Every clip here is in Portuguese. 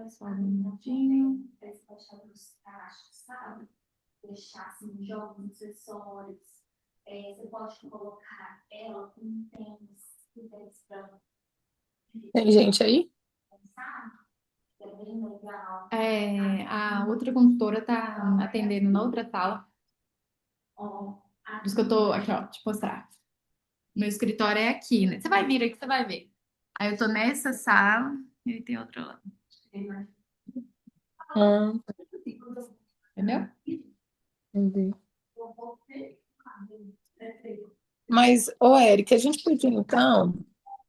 Só um minutinho. Tem gente aí? A outra consultora tá atendendo na outra sala. Por isso que eu tô aqui, ó, te mostrar. Meu escritório é aqui, né? Você vai vir aqui, você vai ver. Aí eu tô nessa sala e aí tem outra lá. Ah, Entendeu? entendi. Mas, ô, Érica, a gente podia então,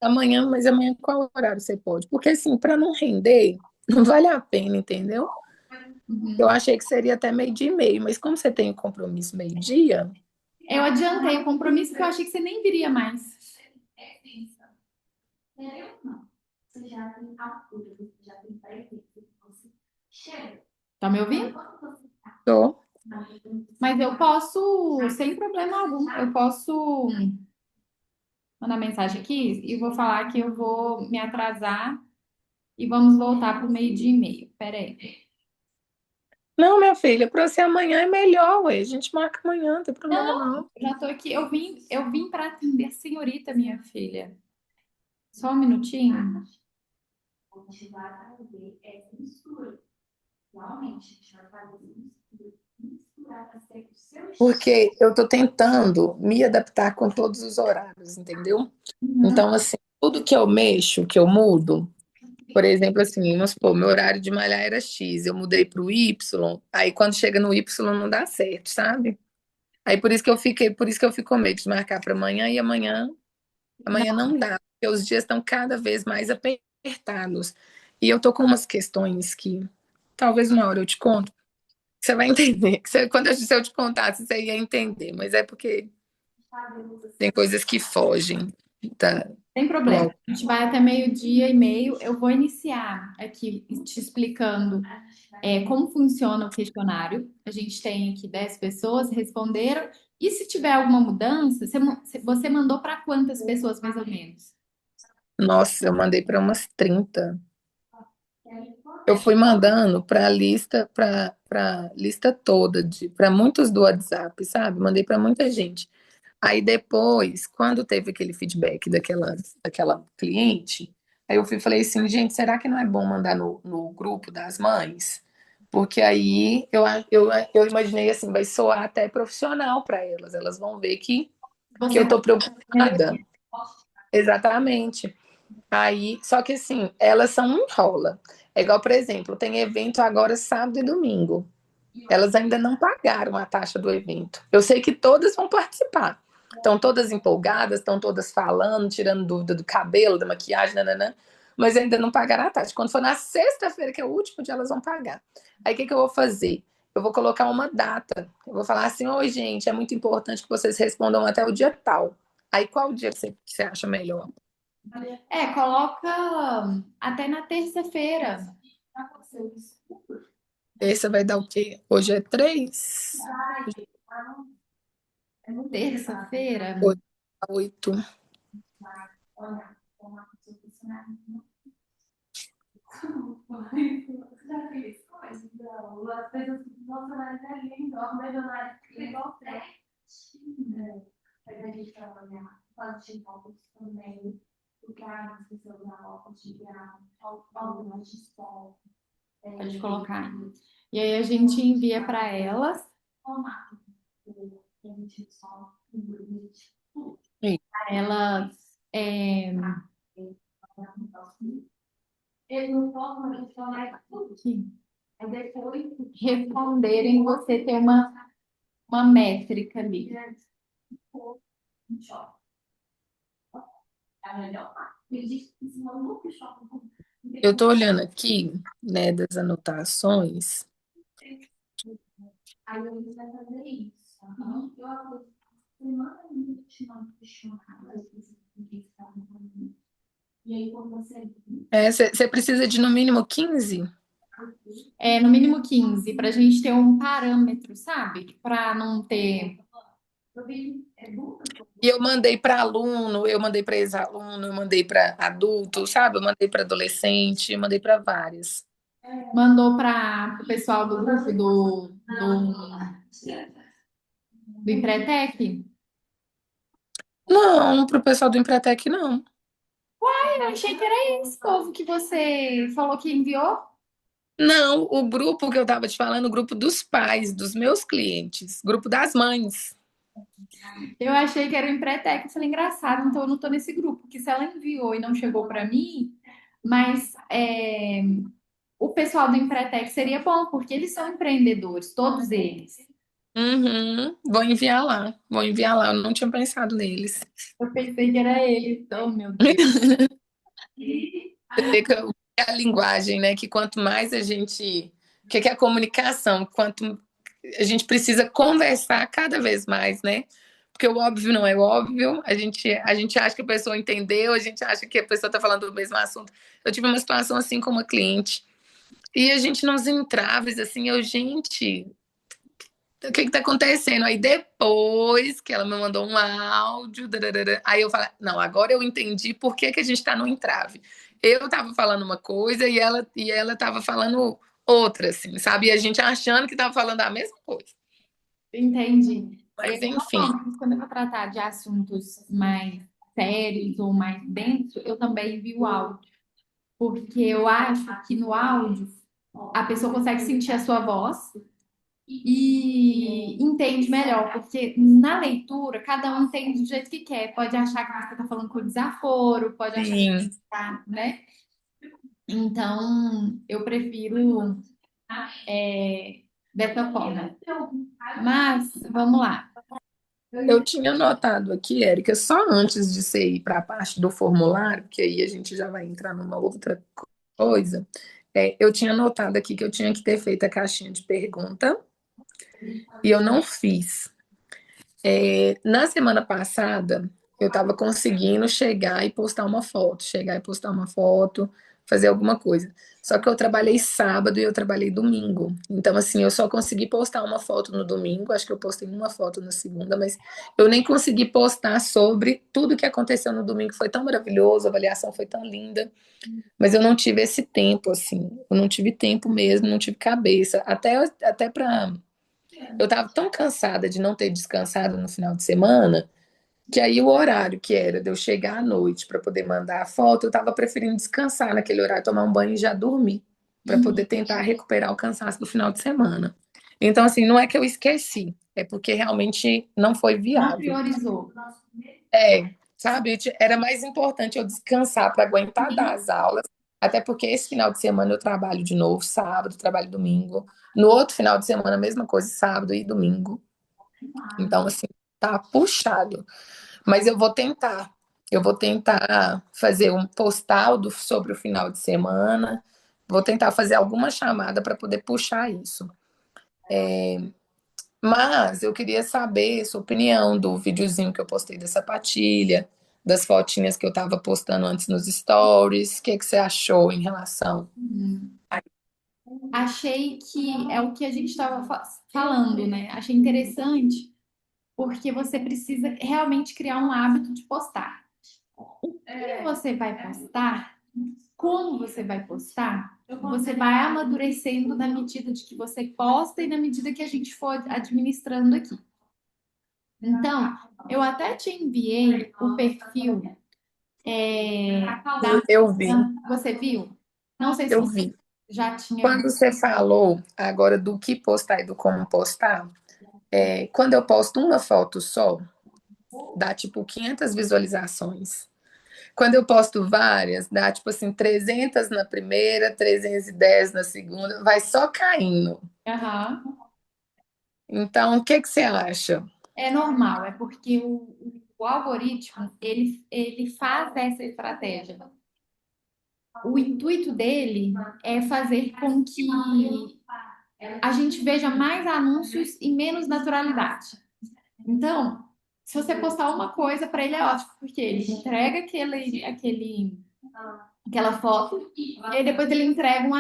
amanhã, mas amanhã qual horário você pode? Porque assim, para não render, não vale a pena, entendeu? Eu Uhum. achei que seria até meio-dia e meio, mas como você tem o compromisso meio-dia, Eu adiantei o compromisso que eu achei que você nem viria mais. Tá me ouvindo? tô. Mas eu posso, sem problema algum, eu posso mandar mensagem aqui e vou falar que eu vou me atrasar e vamos voltar pro meio-dia e meio. Pera aí. Não, minha filha, para você amanhã é melhor, ué. A gente marca amanhã, não tem problema Não, não. já tô aqui. Eu vim para atender a senhorita, minha filha. Só um minutinho. Porque eu tô tentando me adaptar com todos os horários, entendeu? Uhum. Então, assim, tudo que eu mexo, que eu mudo, por exemplo, assim, vamos supor, meu horário de malhar era X, eu mudei para o Y, aí quando chega no Y não dá certo, sabe? Aí por isso que eu fico com medo de marcar para amanhã e amanhã não dá, porque os dias estão cada vez mais apertados. E eu tô com umas questões que talvez uma hora eu te conto, você vai entender. Se eu te contasse, você ia entender, mas é porque tem coisas que fogem da, Sem do problema. A gente vai até meio-dia e meio. Eu vou iniciar aqui te explicando como funciona o questionário. A gente tem aqui 10 pessoas responderam. E se tiver alguma mudança, você mandou para quantas pessoas mais ou menos? Nossa, eu mandei para umas 30. Eu fui mandando para a lista, para lista toda, para muitos do WhatsApp, sabe? Mandei para muita gente. Aí depois, quando teve aquele feedback daquela cliente, aí eu fui e falei assim, gente, será que não é bom mandar no grupo das mães? Porque aí eu imaginei assim, vai soar até profissional para elas. Elas vão ver que Você eu tô respondeu? preocupada. Exatamente. Aí, só que assim, elas são um enrola. É igual, por exemplo, tem evento agora sábado e domingo. Elas ainda não pagaram a taxa do evento. Eu sei que todas vão participar. Estão todas empolgadas, estão todas falando, tirando dúvida do cabelo, da maquiagem, nananã, mas ainda não pagaram a taxa. Quando for na sexta-feira, que é o último dia, elas vão pagar. Aí o que eu vou fazer? Eu vou colocar uma data. Eu vou falar assim: oi, gente, é muito importante que vocês respondam até o dia tal. Aí qual dia você acha melhor? Coloca até na terça-feira. Esse vai dar o quê? Hoje é 3, Terça-feira. hoje é 8. Pode colocar. E aí a gente envia para elas. Elas é, responderem, você ter uma métrica ali. Eu estou olhando aqui, né, das anotações. Você precisa de no mínimo 15. No mínimo 15 para a gente ter um parâmetro, sabe? Para não ter. E eu mandei para aluno, eu mandei para ex-aluno, eu mandei para adulto, sabe? Eu mandei para adolescente, eu mandei para várias. Mandou para o pessoal do grupo do Empretec? Não, pro pessoal do Empretec, não. Eu achei que era esse povo que você falou que enviou. Não, o grupo que eu estava te falando, o grupo dos pais, dos meus clientes, grupo das mães. Eu achei que era o Empretec. Eu falei, engraçado, então eu não tô nesse grupo, porque se ela enviou e não chegou para mim, mas o pessoal do Empretec seria bom, porque eles são empreendedores, todos eles. Uhum, vou enviar lá, eu não tinha pensado neles. Eu pensei que era eles, oh meu Deus. Você vê que a linguagem, né? Que quanto mais a gente. Que é a comunicação, quanto a gente precisa conversar cada vez mais, né? Porque o óbvio não é óbvio, a gente acha que a pessoa entendeu, a gente acha que a pessoa está falando do mesmo assunto. Eu tive uma situação assim com uma cliente, e a gente nos entraves, assim, gente, o que está acontecendo? Aí depois que ela me mandou um áudio, aí eu falei, não, agora eu entendi por que, que a gente está no entrave. Eu estava falando uma coisa e ela estava falando outra, assim, sabe? E a gente achando que estava falando a mesma coisa. Entendi. Mas enfim, Normalmente, quando eu vou tratar de assuntos mais sérios ou mais densos, eu também envio áudio, porque eu acho que no áudio a pessoa consegue sentir a sua voz e entende melhor, porque na leitura cada um entende do jeito que quer. Pode achar que você está falando com desaforo, pode achar que sim. tá, né? Então, eu prefiro dessa forma. Mas, vamos lá. Eu tinha notado aqui, Érica, só antes de você ir para a parte do formulário, que aí a gente já vai entrar numa outra coisa, eu tinha notado aqui que eu tinha que ter feito a caixinha de pergunta e eu não fiz. Na semana passada, eu estava conseguindo chegar e postar uma foto, fazer alguma coisa. Só que eu trabalhei sábado e eu trabalhei domingo. Então, assim, eu só consegui postar uma foto no domingo, acho que eu postei uma foto na segunda, mas eu nem consegui postar sobre tudo que aconteceu no domingo. Foi tão maravilhoso, a avaliação foi tão linda, mas eu não tive esse tempo, assim, eu não tive tempo mesmo, não tive cabeça, até para eu tava tão cansada de não ter descansado no final de semana, que aí o horário que era de eu chegar à noite para poder mandar a foto, eu tava preferindo descansar naquele horário, tomar um banho e já dormir, para Uhum. poder tentar recuperar o cansaço do final de semana. Então, assim, não é que eu esqueci, é porque realmente não foi Não viável. priorizou. Sabe, era mais importante eu descansar para aguentar dar as aulas, até porque esse final de semana eu trabalho de novo, sábado, trabalho domingo. No outro final de semana, a mesma coisa, sábado e domingo. Então, assim, tá puxado. Mas eu vou tentar. Eu vou tentar fazer um postal sobre o final de semana. Vou tentar fazer alguma chamada para poder puxar isso. Mas eu queria saber sua opinião do videozinho que eu postei da sapatilha, das fotinhas que eu estava postando antes nos stories. O que que você achou em relação? Achei que é o que a gente estava falando, né? Achei interessante porque você precisa realmente criar um hábito de postar. O que você vai postar, como você vai postar, você vai amadurecendo na medida de que você posta e na medida que a gente for administrando aqui. Então, eu até te enviei o perfil da. Eu vi, Você viu? Não sei se eu você vi. já tinha Quando visto. você falou agora do que postar e do como postar, quando eu posto uma foto só, dá tipo 500 visualizações. Quando eu posto várias, dá tipo assim 300 na primeira, 310 na segunda, vai só caindo. Aham. Então, o que que você acha? É normal, é porque o algoritmo ele faz essa estratégia. O intuito dele é fazer com que a gente veja mais anúncios e menos naturalidade. Então, se você postar uma coisa, para ele é ótimo, porque ele entrega aquela foto e aí depois ele entrega um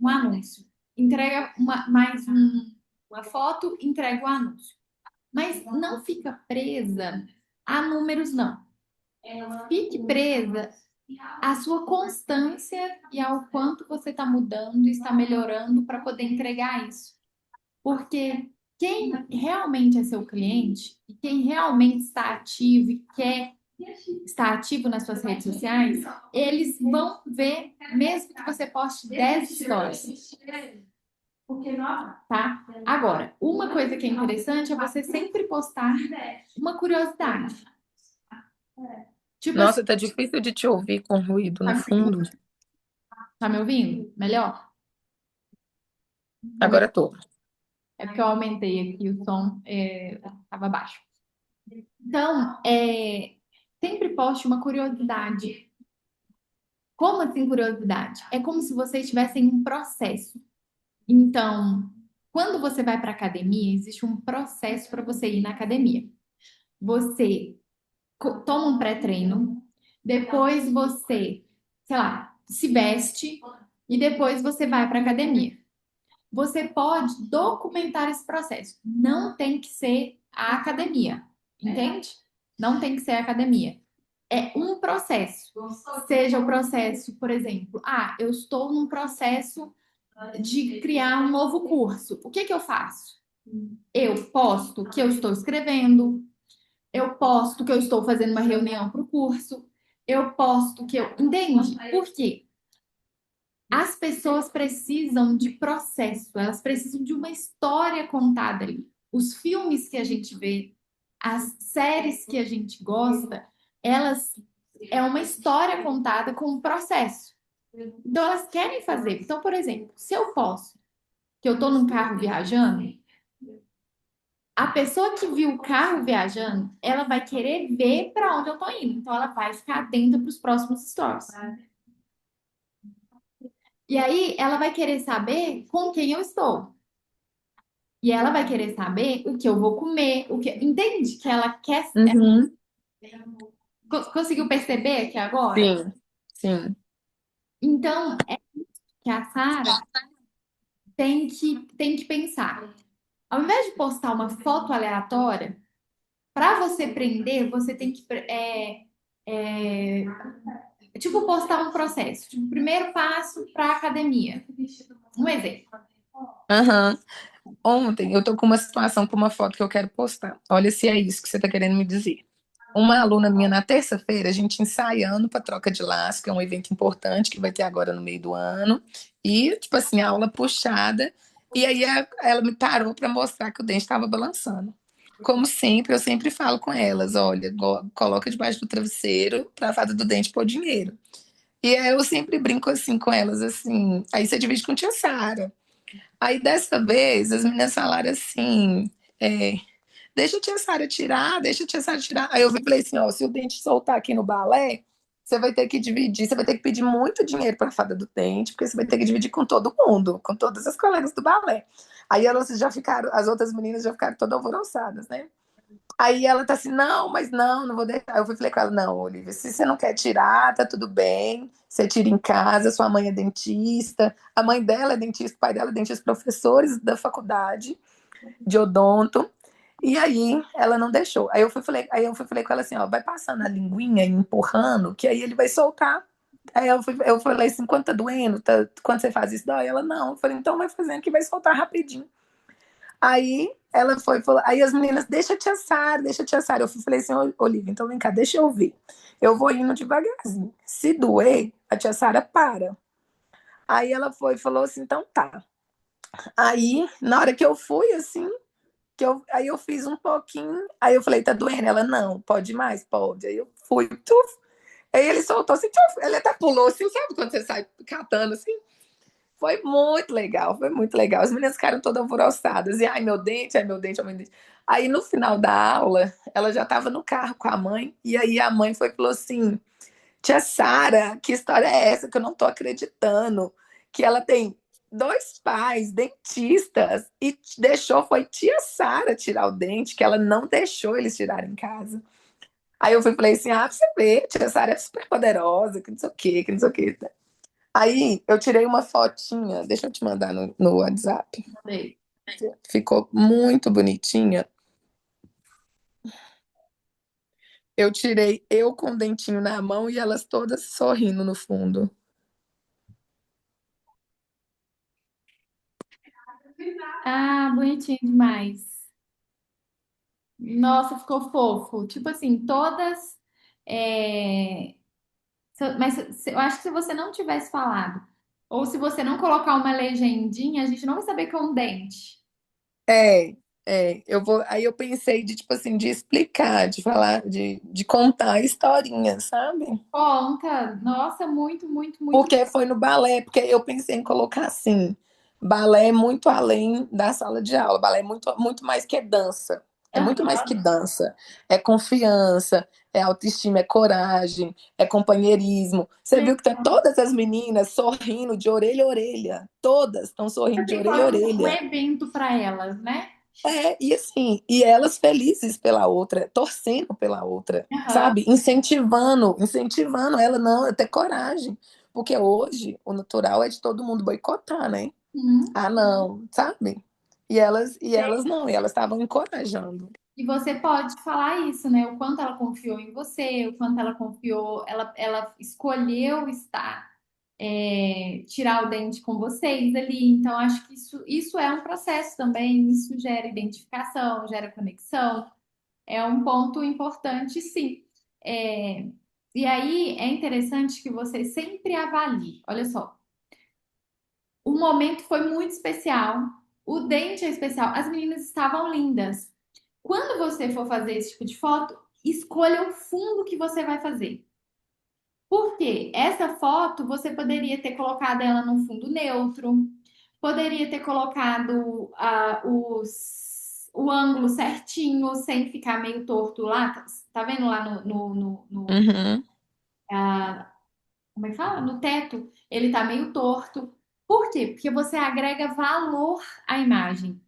anúncio. Entrega uma foto, entrega o anúncio. Mas não fica presa a números, não. Fique presa à sua constância e ao quanto você está mudando, está melhorando para poder entregar isso. Porque quem realmente é seu cliente e quem realmente está ativo e quer estar ativo nas suas redes sociais, eles vão ver, mesmo que você poste 10 stories, tá? Agora, uma coisa que é interessante é você sempre postar uma curiosidade. Tipo assim, Nossa, tá difícil de te ouvir com ruído no fundo. tá me ouvindo? Melhor? Tá me- Agora tô. É porque eu aumentei aqui o som, estava baixo. Então, sempre poste uma curiosidade. Como assim curiosidade? É como se você estivesse em um processo. Então, quando você vai para academia, existe um processo para você ir na academia. Você toma um pré-treino, depois você, sei lá, se veste e depois você vai para academia. Você pode documentar esse processo. Não tem que ser a academia, entende? Não tem que ser a academia. É um processo. Seja o processo, por exemplo, eu estou num processo de criar um novo curso. O que que eu faço? Eu posto que eu estou escrevendo, eu posto que eu estou fazendo uma reunião para o curso, eu posto que eu. Entende? Por quê? As pessoas precisam de processo, elas precisam de uma história contada ali. Os filmes que a gente vê, as séries que a gente gosta, elas é uma história contada com um processo. Então elas querem fazer. Então, por exemplo, se eu posso, que eu estou num carro viajando, a pessoa que viu o carro viajando, ela vai querer ver para onde eu estou indo. Então ela vai ficar atenta para os próximos stories. E aí ela vai querer saber com quem eu estou. E ela vai querer saber o que eu vou comer, o que. Entende que ela quer. Uhum. Conseguiu perceber aqui agora? Sim, sim. Então, é que a Sara tem que pensar. Ao invés de postar uma foto aleatória, para você prender, você tem que é, tipo postar um processo. Tipo, primeiro passo para academia. Um exemplo. Aham. Ontem eu tô com uma situação com uma foto que eu quero postar. Olha se é isso que você tá querendo me dizer. Uma aluna minha na terça-feira, a gente ensaiando para troca de laço, que é um evento importante que vai ter agora no meio do ano, e tipo assim, a aula puxada, e aí ela me parou para mostrar que o dente estava balançando. Como sempre, eu sempre falo com elas, olha, coloca debaixo do travesseiro para a fada do dente pôr dinheiro. E aí eu sempre brinco assim com elas, assim, aí você divide com tia Sara. Aí dessa vez as meninas falaram assim, é, deixa a tia Sara tirar, deixa a tia Sara tirar. Aí eu falei assim, ó, se o dente soltar aqui no balé, você vai ter que dividir, você vai ter que pedir muito dinheiro para a fada do dente, porque você vai ter que dividir com todo mundo, com todas as colegas do balé. Aí elas já ficaram, as outras meninas já ficaram todas alvoroçadas, né? Aí ela tá assim, não, mas não, não vou deixar. Eu falei com ela, não, Olivia, se você não quer tirar, tá tudo bem. Você tira em casa, sua mãe é dentista, a mãe dela é dentista, o pai dela é dentista, professores da faculdade de odonto. E aí ela não deixou. Aí eu falei com ela assim, ó, vai passando a linguinha e empurrando, que aí ele vai soltar. Aí eu falei assim, quando tá doendo, quando você faz isso, dói? Ela, não. Eu falei, então vai fazendo que vai soltar rapidinho. Aí ela foi, falou, aí as meninas, deixa a tia Sara, deixa a tia Sara. Eu falei assim, Olivia, então vem cá, deixa eu ver. Eu vou indo devagarzinho. Se doer, a tia Sara para. Aí ela foi e falou assim, então tá. Aí, na hora que eu fui, assim, aí eu fiz um pouquinho, aí eu falei, tá doendo? Ela, não, pode mais? Pode. Aí eu fui, tuf. Aí ele soltou assim, tuf. Ele até pulou assim, sabe quando você sai catando assim? Foi muito legal, foi muito legal. As meninas ficaram todas alvoroçadas. E ai, meu dente, ai, meu dente, ai, meu dente. Aí no final da aula, ela já estava no carro com a mãe, e aí a mãe foi e falou assim: tia Sara, que história é essa que eu não tô acreditando? Que ela tem dois pais dentistas e deixou, foi tia Sara tirar o dente, que ela não deixou eles tirarem em casa. Aí eu falei assim: pra você ver, tia Sara é super poderosa, que não sei o quê, que não sei o quê. Aí eu tirei uma fotinha, deixa eu te mandar no WhatsApp. Sei. Ficou muito bonitinha. Eu tirei eu com o dentinho na mão e elas todas sorrindo no fundo. Ah, bonitinho demais. Nossa, ficou fofo. Tipo assim, todas. é, Mas eu acho que se você não tivesse falado, ou se você não colocar uma legendinha, a gente não vai saber que é um dente. É, eu vou, aí eu pensei de, tipo assim, de explicar, de falar, de contar a historinha, sabe? Conta. Nossa, muito, muito, muito. Porque foi no balé, porque eu pensei em colocar assim, balé é muito além da sala de aula, balé é muito, muito mais que dança. É muito mais que Aham. dança. É confiança, é autoestima, é coragem, é companheirismo. Você viu que tá todas as meninas sorrindo de orelha a orelha. Todas estão sorrindo de Assim, orelha foi a um orelha. evento para elas, né? E assim, e elas felizes pela outra, torcendo pela outra, Aham. sabe? Incentivando ela, não, a ter coragem. Porque hoje o natural é de todo mundo boicotar, né? Uhum. Ah, não, sabe? E elas não, e elas estavam encorajando. E você pode falar isso, né? O quanto ela confiou em você, o quanto ela confiou, ela escolheu estar, tirar o dente com vocês ali. Então, acho que isso é um processo também, isso gera identificação, gera conexão, é um ponto importante, sim. É, e aí é interessante que você sempre avalie. Olha só, o momento foi muito especial, o dente é especial, as meninas estavam lindas. Quando você for fazer esse tipo de foto, escolha o fundo que você vai fazer. Porque essa foto você poderia ter colocado ela num fundo neutro, poderia ter colocado o ângulo certinho, sem ficar meio torto lá. Tá vendo lá Uhum. como é que fala? No teto? Ele tá meio torto. Por quê? Porque você agrega valor à imagem.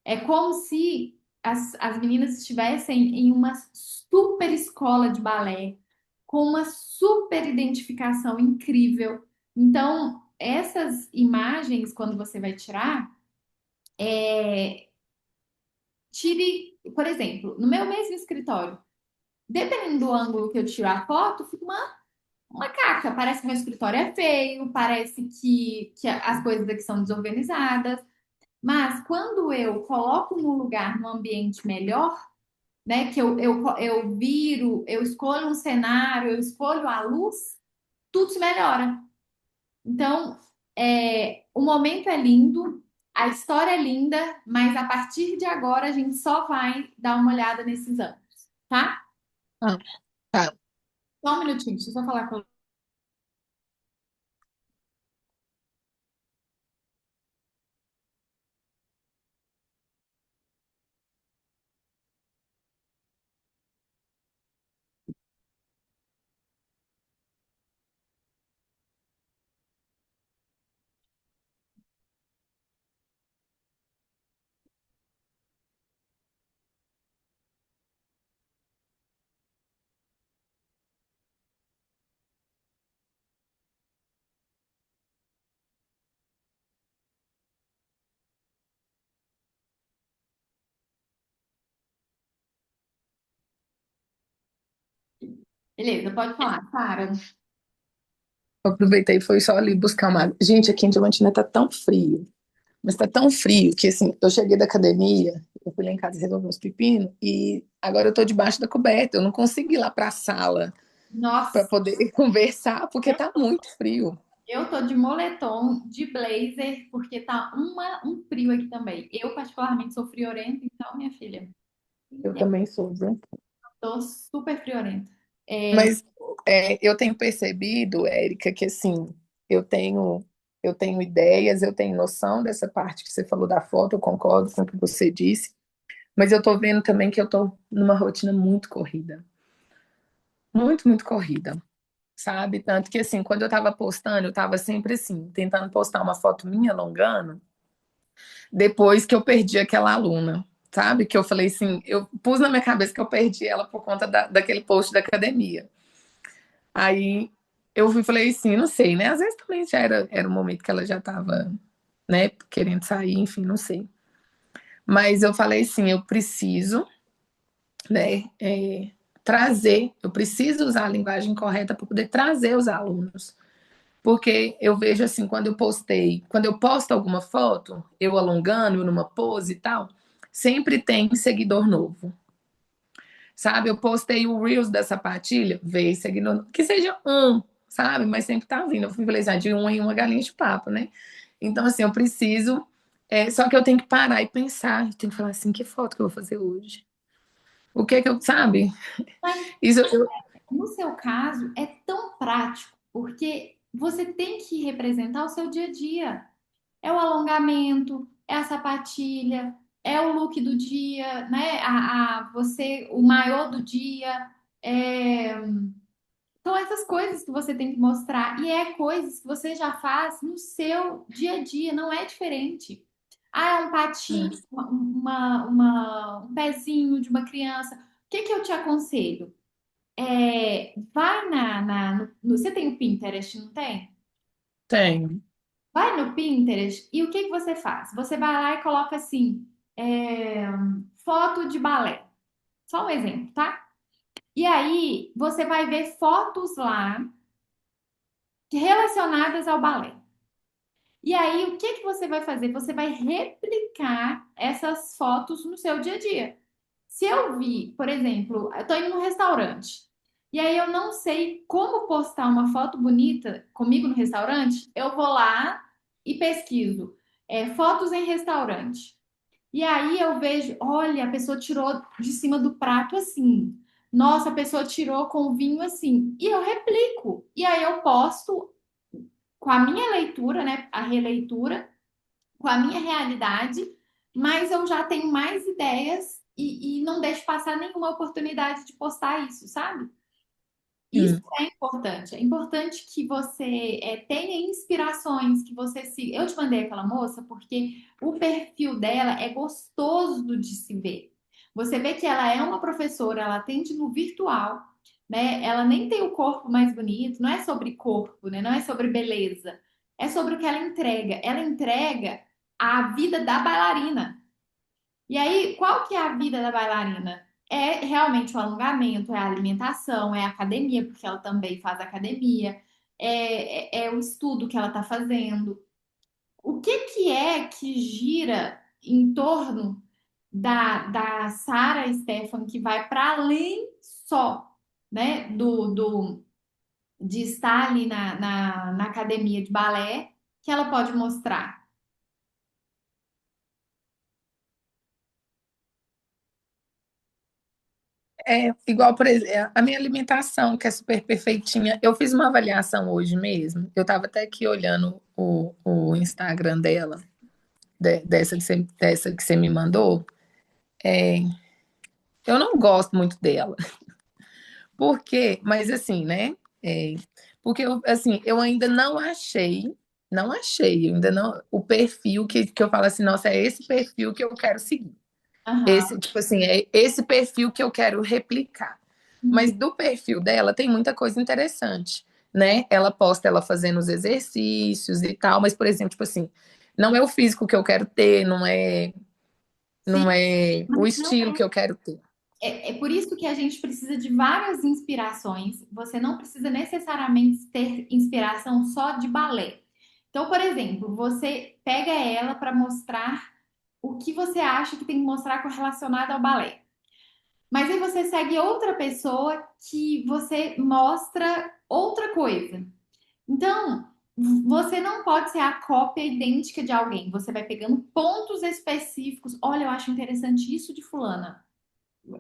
É como se as meninas estivessem em uma super escola de balé, com uma super identificação incrível. Então, essas imagens, quando você vai tirar, tire, por exemplo, no meu mesmo escritório, dependendo do ângulo que eu tiro a foto, fica uma caca. Parece que meu escritório é feio, parece que as coisas aqui são desorganizadas. Mas quando eu coloco num lugar, num ambiente melhor, né? Que eu viro, eu escolho um cenário, eu escolho a luz, tudo se melhora. Então, o momento é lindo, a história é linda, mas a partir de agora a gente só vai dar uma olhada nesses ângulos, tá? Ah, tá. Só um minutinho, deixa eu só falar com Beleza, pode falar, Sara. Eu aproveitei e fui só ali buscar uma água. Gente, aqui em Diamantina tá tão frio, mas tá tão frio que assim, eu cheguei da academia, eu fui lá em casa resolver uns pepinos e agora eu tô debaixo da coberta, eu não consigo ir lá pra sala para Nossa, poder conversar porque tá muito frio. eu tô de moletom, de blazer, porque tá um frio aqui também. Eu, particularmente, sou friorenta, então, minha filha, Eu também sou, viu? tô super friorenta. É, Mas eu tenho percebido, Érica, que assim, eu tenho, eu tenho ideias, eu tenho noção dessa parte que você falou da foto, eu concordo com o que você disse, mas eu tô vendo também que eu tô numa rotina muito corrida. Muito, muito corrida, sabe? Tanto que assim, quando eu tava postando, eu tava sempre assim, tentando postar uma foto minha alongando, depois que eu perdi aquela aluna. Sabe? Que eu falei assim, eu pus na minha cabeça que eu perdi ela por conta daquele post da academia. Aí eu fui, falei assim, não sei, né? Às vezes também já era um momento que ela já estava, né, querendo sair, enfim, não sei. Mas eu falei assim, eu preciso, né, trazer, eu preciso usar a linguagem correta para poder trazer os alunos. Porque eu vejo assim, quando eu posto alguma foto, eu alongando numa pose e tal, sempre tem seguidor novo. Sabe? Eu postei o Reels da sapatilha, veio seguidor, que seja um, sabe? Mas sempre tá vindo. Eu falei assim, de uma em uma galinha de papo, né? Então, assim, eu preciso. Só que eu tenho que parar e pensar. Eu tenho que falar assim, que foto que eu vou fazer hoje? O que que eu, sabe? Mas Isso no seu caso, é tão prático, porque você tem que representar o seu dia a dia. É o alongamento, é a sapatilha, é o look do dia, né? O maiô do dia. É... São essas coisas que você tem que mostrar. E é coisas que você já faz no seu dia a dia, não é diferente. Ah, é um patinho, um pezinho de uma criança. O que que eu te aconselho? Vai você tem o Pinterest, não tem? tem. Vai no Pinterest e o que que você faz? Você vai lá e coloca assim, é, foto de balé. Só um exemplo, tá? E aí você vai ver fotos lá relacionadas ao balé. E aí o que que você vai fazer? Você vai replicar essas fotos no seu dia a dia. Se eu vi, por exemplo, eu tô indo num restaurante e aí eu não sei como postar uma foto bonita comigo no restaurante, eu vou lá e pesquiso fotos em restaurante. E aí eu vejo, olha, a pessoa tirou de cima do prato assim. Nossa, a pessoa tirou com o vinho assim. E eu replico. E aí eu posto com a minha leitura, né, a releitura, com a minha realidade, mas eu já tenho mais ideias e não deixo passar nenhuma oportunidade de postar isso, sabe? Isso Hum, é importante. É importante que você tenha inspirações, que você se. Eu te mandei aquela moça porque o perfil dela é gostoso de se ver. Você vê que ela é uma professora, ela atende no virtual, né? Ela nem tem o corpo mais bonito, não é sobre corpo, né? Não é sobre beleza. É sobre o que ela entrega. Ela entrega a vida da bailarina. E aí, qual que é a vida da bailarina? É realmente o alongamento, é a alimentação, é a academia, porque ela também faz academia, é o estudo que ela está fazendo. O que que é que gira em torno da Sarah Stefan que vai para além só, né, de estar ali na academia de balé, que ela pode mostrar? igual, por exemplo, a minha alimentação, que é super perfeitinha. Eu fiz uma avaliação hoje mesmo. Eu estava até aqui olhando o Instagram dela, dessa que você me mandou. É, eu não gosto muito dela. Por quê? Mas assim, né? É, porque eu, assim, eu ainda não achei, ainda não, o perfil que eu falo assim, nossa, é esse perfil que eu quero seguir. Aham. Esse, tipo assim, é esse perfil que eu quero replicar. Mas Uhum. do perfil dela tem muita coisa interessante, né? Ela posta ela fazendo os exercícios e tal, mas, por exemplo, tipo assim, não é o físico que eu quero ter, Sim, não é o mas não estilo que eu quero ter. é por isso que a gente precisa de várias inspirações. Você não precisa necessariamente ter inspiração só de balé. Então, por exemplo, você pega ela para mostrar o que você acha que tem que mostrar relacionado ao balé. Mas aí você segue outra pessoa que você mostra outra coisa. Então, você não pode ser a cópia idêntica de alguém. Você vai pegando pontos específicos. Olha, eu acho interessante isso de fulana.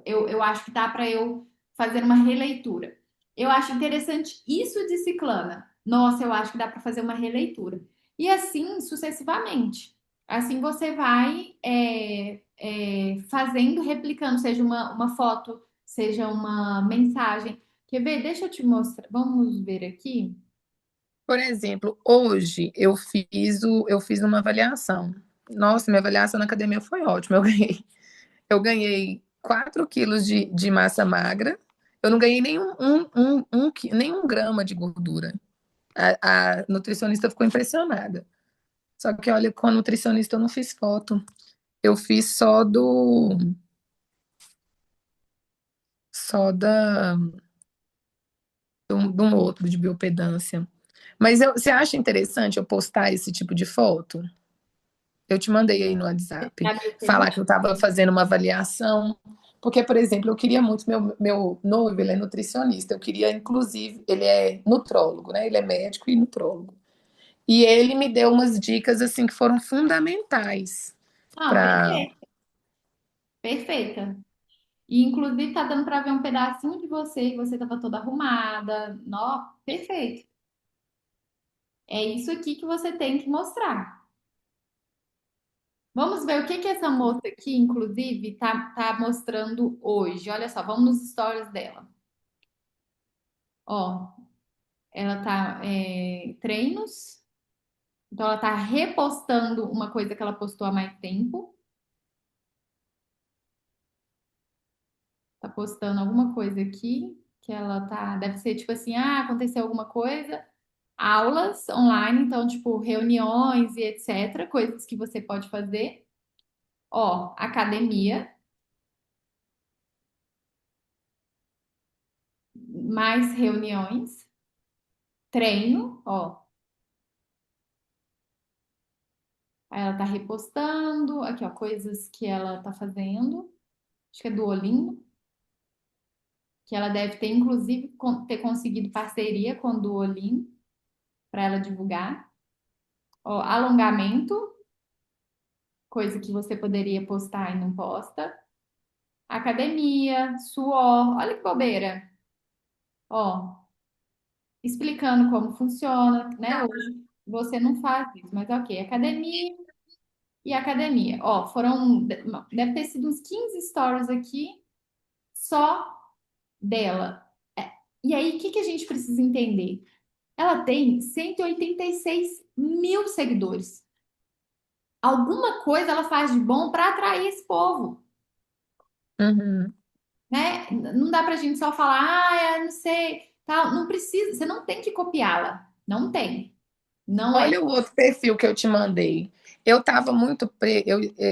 Eu acho que dá para eu fazer uma releitura. Eu acho interessante isso de Ciclana. Nossa, eu acho que dá para fazer uma releitura. E assim sucessivamente. Assim você vai fazendo, replicando, seja uma foto, seja uma mensagem. Quer ver? Deixa eu te mostrar. Vamos ver aqui. Por exemplo, hoje eu fiz uma avaliação. Nossa, minha avaliação na academia foi ótima. Eu ganhei 4 quilos de massa magra. Eu não ganhei nenhum grama de gordura. A nutricionista ficou impressionada. Só que, olha, com a nutricionista eu não fiz foto. Eu fiz só de um outro de biopedância. Mas você acha interessante eu postar esse tipo de foto? Eu te mandei aí no WhatsApp, Da falar biopedância? que eu estava fazendo uma avaliação, porque, por exemplo, eu queria muito, meu noivo, ele é nutricionista, eu queria, inclusive, ele é nutrólogo, né? Ele é médico e nutrólogo. E ele me deu umas dicas, assim, que foram fundamentais Não, para... perfeito, perfeita. E inclusive tá dando para ver um pedacinho de você, que você tava toda arrumada. Nó, perfeito. É isso aqui que você tem que mostrar. Vamos ver o que que essa moça aqui, inclusive, tá mostrando hoje. Olha só, vamos nos stories dela. Ó, ela tá treinos, então ela tá repostando uma coisa que ela postou há mais tempo. Tá postando alguma coisa aqui que ela tá, deve ser tipo assim, aconteceu alguma coisa, aulas online, então tipo reuniões e etc, coisas que você pode fazer. Ó, academia, mais reuniões, treino, ó. Aí ela tá repostando, aqui ó, coisas que ela tá fazendo. Acho que é Duolingo, que ela deve ter inclusive ter conseguido parceria com o Duolingo para ela divulgar. Ó, alongamento, coisa que você poderia postar e não posta. Academia, suor, olha que bobeira. Ó, explicando como funciona, né? Hoje você não faz isso, mas ok. Academia e academia. Ó, deve ter sido uns 15 stories aqui só dela. É, e aí, o que que a gente precisa entender? Ela tem 186 mil seguidores. Alguma coisa ela faz de bom para atrair esse povo. Uhum. Né? Não dá pra gente só falar, não sei, tal. Não precisa, você não tem que copiá-la. Não tem. Não é. Olha o outro perfil que eu te mandei. Eu estava muito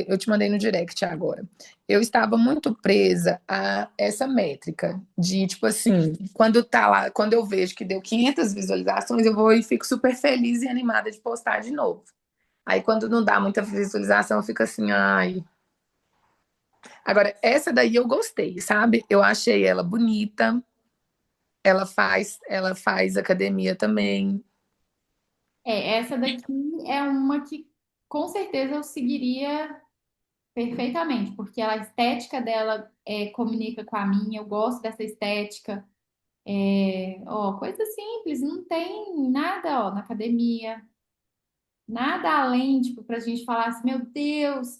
eu te mandei no direct agora. Eu estava muito presa a essa métrica de tipo assim, quando tá lá, quando eu vejo que deu 500 visualizações, eu vou e fico super feliz e animada de postar de novo. Aí quando não dá muita visualização, eu fico assim, ai. Agora essa daí eu gostei, sabe? Eu achei ela bonita. Ela faz academia também. Essa daqui é uma que com certeza eu seguiria perfeitamente, porque a estética dela comunica com a minha, eu gosto dessa estética. Ó, coisa simples, não tem nada, ó, na academia. Nada além, tipo, pra gente falar assim, meu Deus,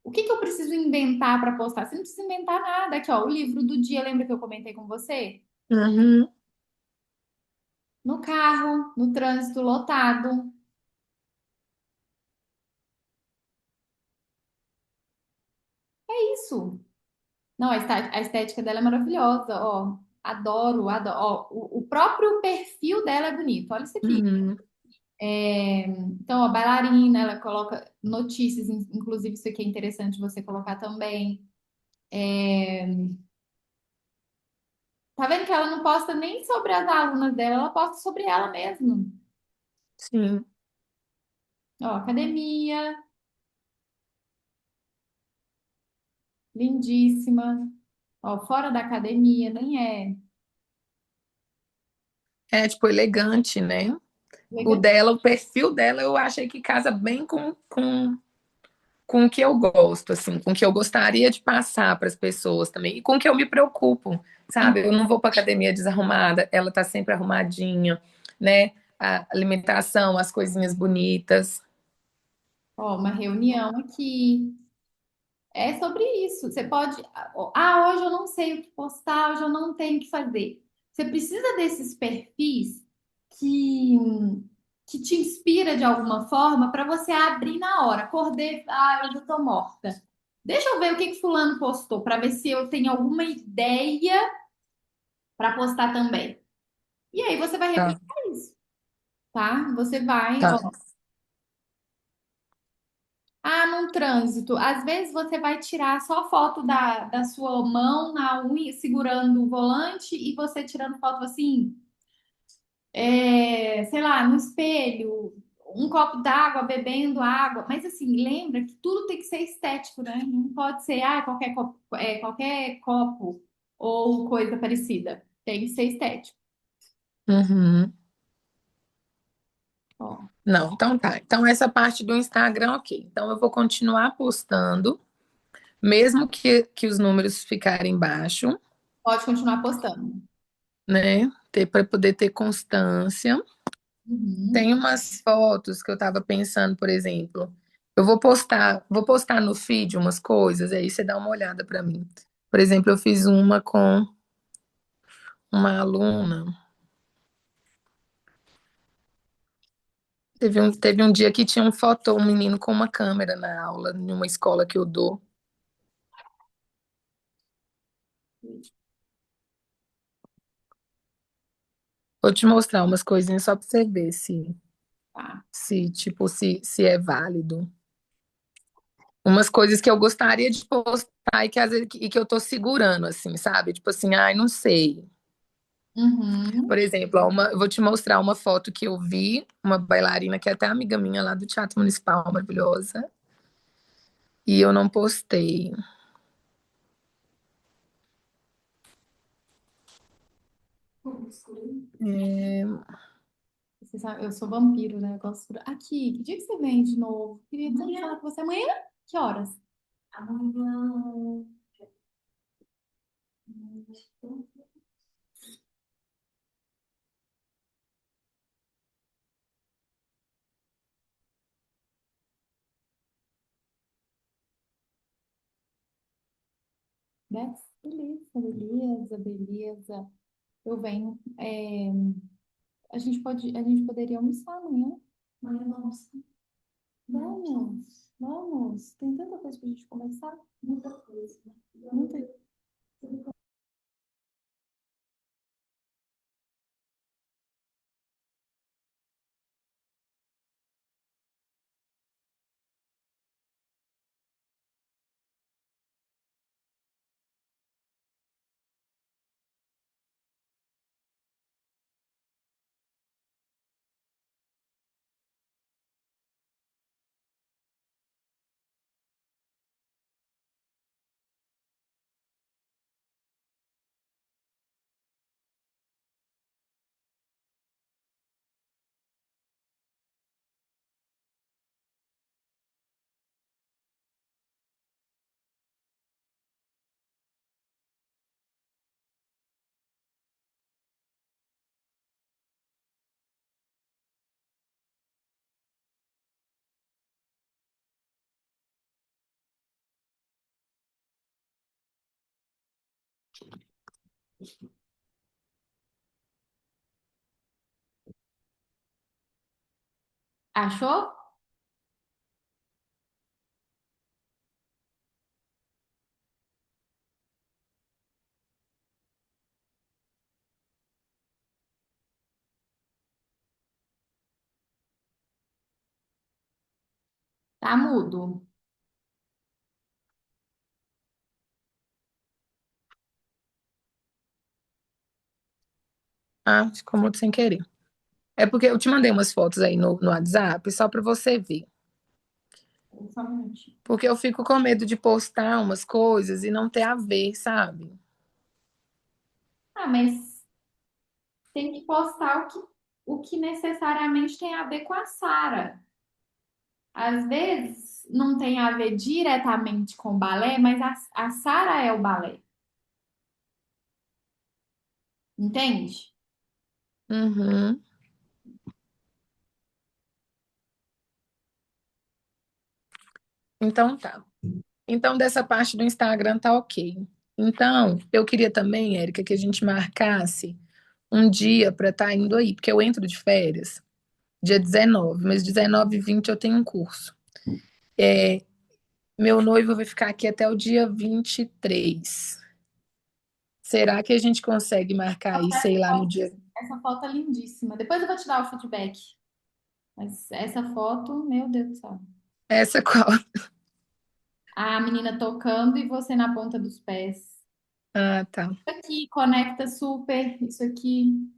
o que que eu preciso inventar para postar? Você não precisa inventar nada. Aqui, ó, o livro do dia, lembra que eu comentei com você? Uhum. No carro, no trânsito lotado. É isso. Não, a estética dela é maravilhosa, ó. Adoro, adoro. Ó, o próprio perfil dela é bonito. Olha isso aqui. Uhum. Então, a bailarina, ela coloca notícias, inclusive isso aqui é interessante você colocar também. Tá vendo que ela não posta nem sobre as alunas dela, ela posta sobre ela mesma. Sim. Ó, academia, lindíssima. Ó, fora da academia, nem é É, tipo, elegante, né? O legal. dela, o perfil dela, eu achei que casa bem com o que eu gosto, assim, com o que eu gostaria de passar para as pessoas também, e com o que eu me preocupo, sabe? Eu não vou para academia desarrumada, ela tá sempre arrumadinha, né? A alimentação, as coisinhas bonitas. Ó, uma reunião aqui. É sobre isso. Você pode. Hoje eu não sei o que postar, hoje eu não tenho o que fazer. Você precisa desses perfis que, que te inspira de alguma forma para você abrir na hora. Acordei, hoje eu tô morta. Deixa eu ver o que que fulano postou para ver se eu tenho alguma ideia para postar também. E aí você vai Tá, tá? Você vai, tá. ó. Ah, num trânsito. Às vezes você vai tirar só foto da sua mão na unha, segurando o volante, e você tirando foto assim, sei lá, no espelho, um copo d'água, bebendo água. Mas assim, lembra que tudo tem que ser estético, né? Não pode ser, qualquer copo ou coisa parecida. Tem que ser estético. Uhum. Ó, Não, então tá. Então, essa parte do Instagram, ok. Então, eu vou continuar postando, mesmo que os números ficarem baixos, pode continuar postando. né? Para poder ter constância. Uhum. Tem umas fotos que eu tava pensando, por exemplo, vou postar no feed umas coisas, aí você dá uma olhada para mim. Por exemplo, eu fiz uma com uma aluna. Teve um dia que tinha um menino com uma câmera na aula, em uma escola que eu dou. Vou te mostrar umas coisinhas só para você ver Tá. se é válido. Umas coisas que eu gostaria de postar e que às vezes e que eu tô segurando, assim, sabe? Tipo assim, ai, não sei. Por Uhum. exemplo, eu vou te mostrar uma foto que eu vi, uma bailarina que é até amiga minha lá do Teatro Municipal, maravilhosa, e eu não postei. É, Você sabe, eu sou vampiro, né? Eu gosto Aqui, que dia que você vem de novo? Queria tanto falar com você amanhã. Que horas? Amanhã. Dez? Beleza, beleza, beleza. Eu venho. A gente poderia almoçar amanhã. Amanhã vamos. Vamos, vamos. Tem tanta coisa pra gente conversar. Muita coisa. Muita. Achou? Tá mudo. ah, ficou muito sem querer. É porque eu te mandei umas fotos aí no WhatsApp só para você ver. Só um minutinho. Porque eu fico com medo de postar umas coisas e não ter a ver, sabe? Ah, mas tem que postar o que necessariamente tem a ver com a Sara. Às vezes não tem a ver diretamente com o balé, mas a Sara é o balé. Entende? Uhum. Então tá. Então, dessa parte do Instagram tá ok. Então, eu queria também, Érica, que a gente marcasse um dia para estar indo aí, porque eu entro de férias dia 19, mas 19 e 20 eu tenho um curso. É, meu noivo vai ficar aqui até o dia 23. Será que a gente consegue marcar aí, Nossa, sei lá, no dia. essa foto é lindíssima. Depois eu vou te dar o feedback. Mas essa foto, meu Deus do céu. Essa qual? A menina tocando e você na ponta dos pés. Ah, tá. Isso aqui conecta super. Isso aqui.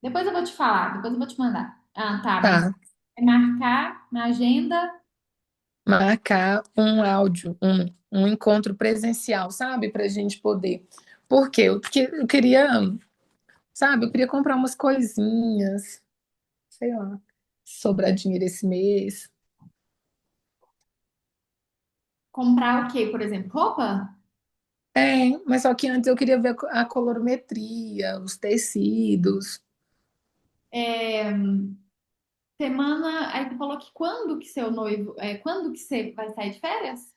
Depois eu vou te falar, depois eu vou te mandar. Ah, tá, mas Tá. é marcar na agenda. Marcar um áudio, um encontro presencial, sabe? Pra gente poder. Por quê? Porque eu queria, sabe? Eu queria comprar umas coisinhas, sei lá, sobrar dinheiro esse mês. Comprar o quê, por exemplo? Roupa? É, mas só que antes eu queria ver a colorimetria, os tecidos. É, semana. Aí tu falou que quando que seu noivo. Quando que você vai sair de férias?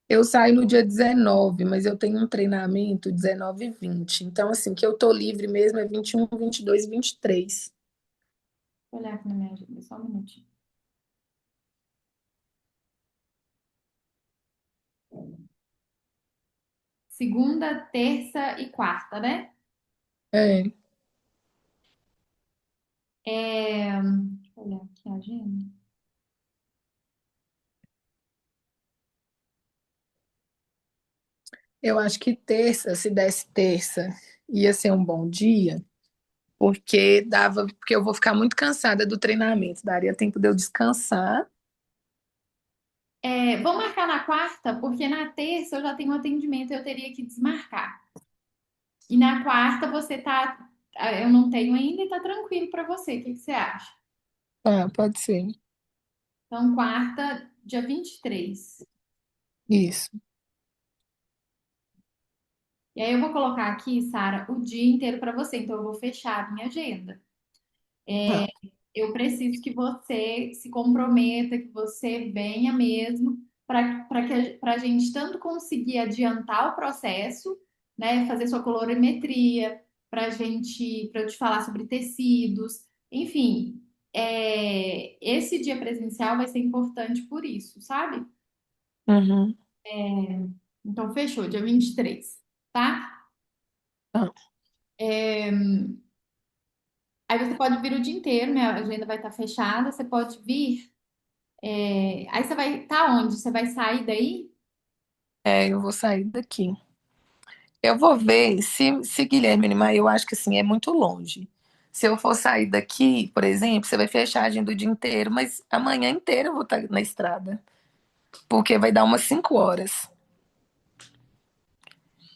Eu saio no dia 19, mas eu tenho um treinamento 19 e 20. Então, assim, que eu tô livre mesmo é 21, 22 e 23. Vou olhar aqui na minha agenda, só um minutinho. Segunda, terça e quarta, né? É, Deixa eu olhar aqui a agenda. eu acho que terça, se desse terça, ia ser um bom dia, porque eu vou ficar muito cansada do treinamento, daria tempo de eu descansar. Vamos marcar na quarta, porque na terça eu já tenho um atendimento, eu teria que desmarcar. E na quarta você tá. Eu não tenho ainda e tá tranquilo pra você. O que que você acha? Ah, pode ser. Então, quarta, dia 23. Isso. E aí eu vou colocar aqui, Sara, o dia inteiro pra você. Então, eu vou fechar a minha agenda. Tá. Eu preciso que você se comprometa, que você venha mesmo, para a gente tanto conseguir adiantar o processo, né? Fazer sua colorimetria, para eu te falar sobre tecidos, enfim. Esse dia presencial vai ser importante por isso, sabe? Uhum. Então, fechou, dia 23, tá? Tá. Aí você pode vir o dia inteiro, minha agenda vai estar fechada, você pode vir. Aí você vai estar onde? Você vai sair daí? É, eu vou sair daqui. Eu vou ver se Guilherme animar, eu acho que assim, é muito longe. Se eu for sair daqui, por exemplo, você vai fechar a agenda o dia inteiro, mas amanhã inteira eu vou estar na estrada, porque vai dar umas 5 horas.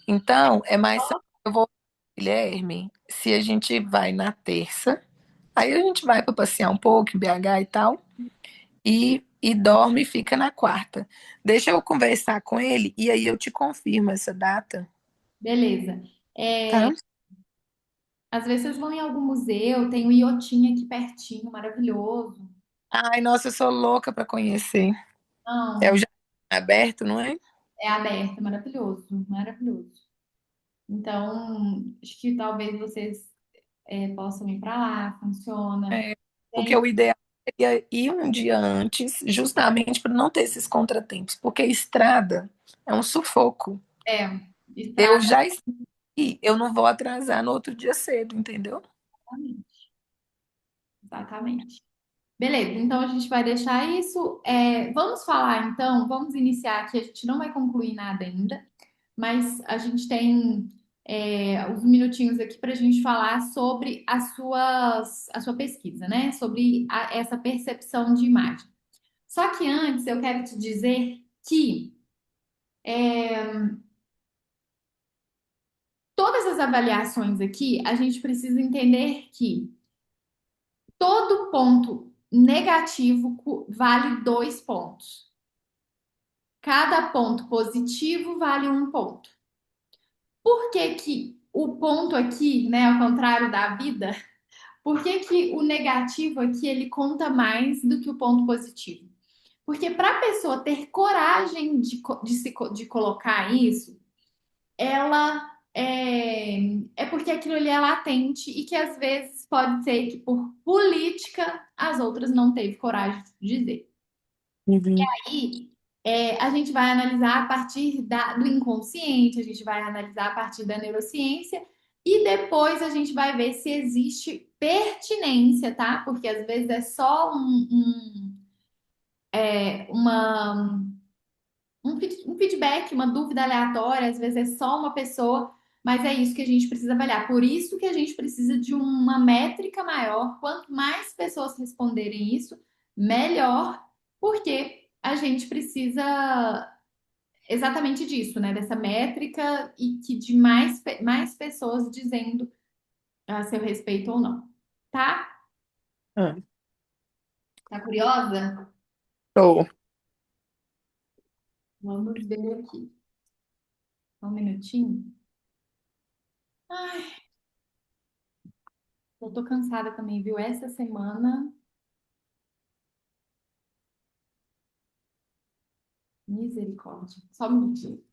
Então, é mais. Eu vou, Guilherme, se a gente vai na terça, aí a gente vai para passear um pouco em BH e tal, e dorme e fica na quarta. Deixa eu conversar com ele e aí eu te confirmo essa data, Beleza. tá? Às vezes vocês vão em algum museu, tem um iotinho aqui pertinho, maravilhoso. Ai, nossa, eu sou louca para conhecer. É o Não, jardim aberto, não é? é aberto, maravilhoso, maravilhoso. Então, acho que talvez vocês possam ir para lá, funciona. É, porque Tem, o ideal seria ir um dia antes, justamente para não ter esses contratempos, porque estrada é um sufoco. é, Eu estrada, já esqueci, eu não vou atrasar no outro dia cedo, entendeu? exatamente. Exatamente. Beleza, então a gente vai deixar isso. Vamos falar então, vamos iniciar aqui. A gente não vai concluir nada ainda, mas a gente tem uns minutinhos aqui para a gente falar sobre a sua pesquisa, né? Sobre essa percepção de imagem. Só que antes eu quero te dizer que todas as avaliações aqui, a gente precisa entender que todo ponto negativo vale 2 pontos. Cada ponto positivo vale 1 ponto. Por que que o ponto aqui, né, ao contrário da vida, por que que o negativo aqui ele conta mais do que o ponto positivo? Porque para a pessoa ter coragem de colocar isso, ela é porque aquilo ali é latente e que às vezes pode ser que por política as outras não teve coragem de dizer. Uhum. Aí, a gente vai analisar a partir do inconsciente, a gente vai analisar a partir da neurociência e depois a gente vai ver se existe pertinência, tá? Porque às vezes é só uma, um feedback, uma dúvida aleatória, às vezes é só uma pessoa, mas é isso que a gente precisa avaliar. Por isso que a gente precisa de uma métrica maior. Quanto mais pessoas responderem isso, melhor, porque a gente precisa exatamente disso, né? Dessa métrica e que de mais pessoas dizendo a seu respeito ou não. Tá? Ah, Tá curiosa? tô. Vamos ver aqui. Só um minutinho. Ai, eu tô cansada também, viu? Essa semana, misericórdia. Só um minutinho.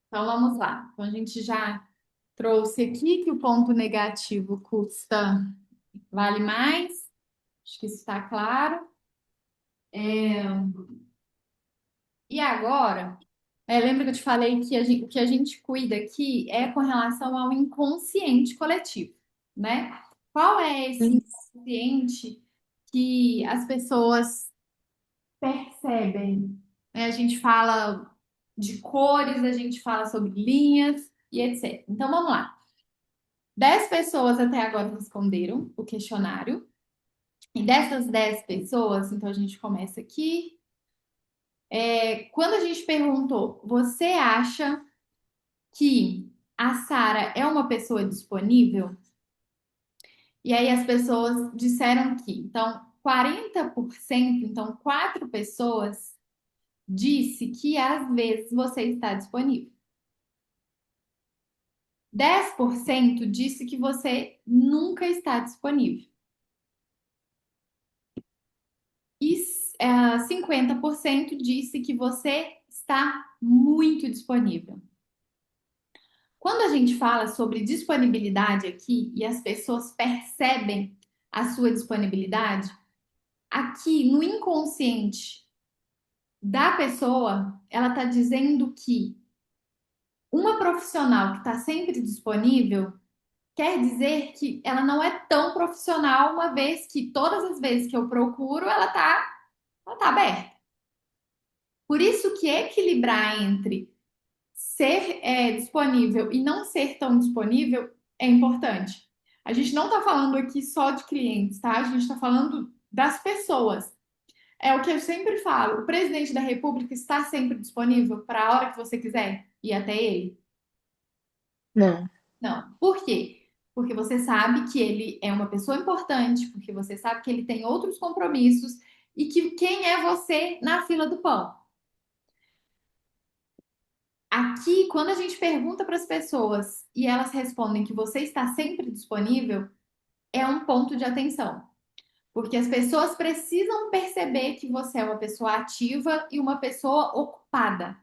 Então vamos lá. Então a gente já trouxe aqui que o ponto negativo custa vale mais. Acho que isso está claro. E agora, lembra que eu te falei que o que a gente cuida aqui é com relação ao inconsciente coletivo, né? Qual é esse inconsciente que as pessoas percebem? A gente fala de cores, a gente fala sobre linhas e etc. Então vamos lá. 10 pessoas até agora responderam o questionário. E dessas 10 pessoas, então a gente começa aqui. Quando a gente perguntou, você acha que a Sara é uma pessoa disponível? E aí as pessoas disseram que, então, 40%, então 4 pessoas disse que às vezes você está disponível. 10% disse que você nunca está disponível. E 50% disse que você está muito disponível. Quando a gente fala sobre disponibilidade aqui e as pessoas percebem a sua disponibilidade, aqui no inconsciente da pessoa, ela está dizendo que uma profissional que está sempre disponível quer dizer que ela não é tão profissional, uma vez que todas as vezes que eu procuro, ela tá aberta. Por isso que equilibrar entre ser disponível e não ser tão disponível é importante. A gente não está falando aqui só de clientes, tá? A gente está falando das pessoas. É o que eu sempre falo. O presidente da República está sempre disponível para a hora que você quiser ir até ele? Não. Não. Por quê? Porque você sabe que ele é uma pessoa importante, porque você sabe que ele tem outros compromissos e que quem é você na fila do pão. Aqui, quando a gente pergunta para as pessoas e elas respondem que você está sempre disponível, é um ponto de atenção. Porque as pessoas precisam perceber que você é uma pessoa ativa e uma pessoa ocupada.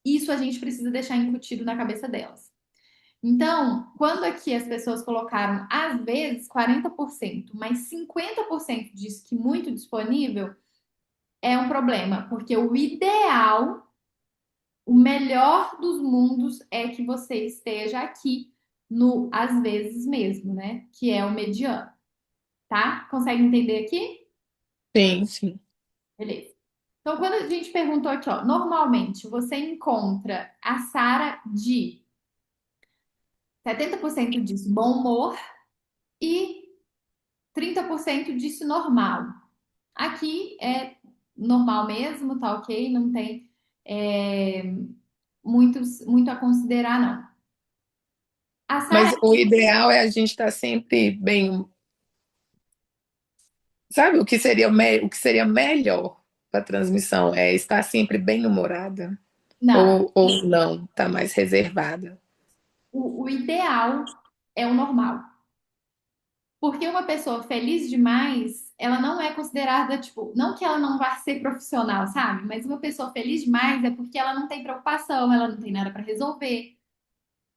Isso a gente precisa deixar incutido na cabeça delas. Então, quando aqui as pessoas colocaram, às vezes, 40%, mas 50% diz que muito disponível, é um problema, porque o ideal, o melhor dos mundos é que você esteja aqui no às vezes mesmo, né? Que é o mediano, tá? Consegue entender aqui? Sim, sim. Beleza. Então, quando a gente perguntou aqui, ó, normalmente você encontra a Sara de 70% disso bom humor e 30% disso normal. Aqui é normal mesmo, tá ok? Não tem muito a considerar, não. A Sara, Mas o ideal é a gente estar sempre bem. Sabe o que seria, o que seria melhor para a transmissão? É estar sempre bem humorada? não. Ou não, tá mais reservada? O ideal é o normal. Porque uma pessoa feliz demais, ela não é considerada, tipo, não que ela não vá ser profissional, sabe? Mas uma pessoa feliz demais é porque ela não tem preocupação, ela não tem nada para resolver.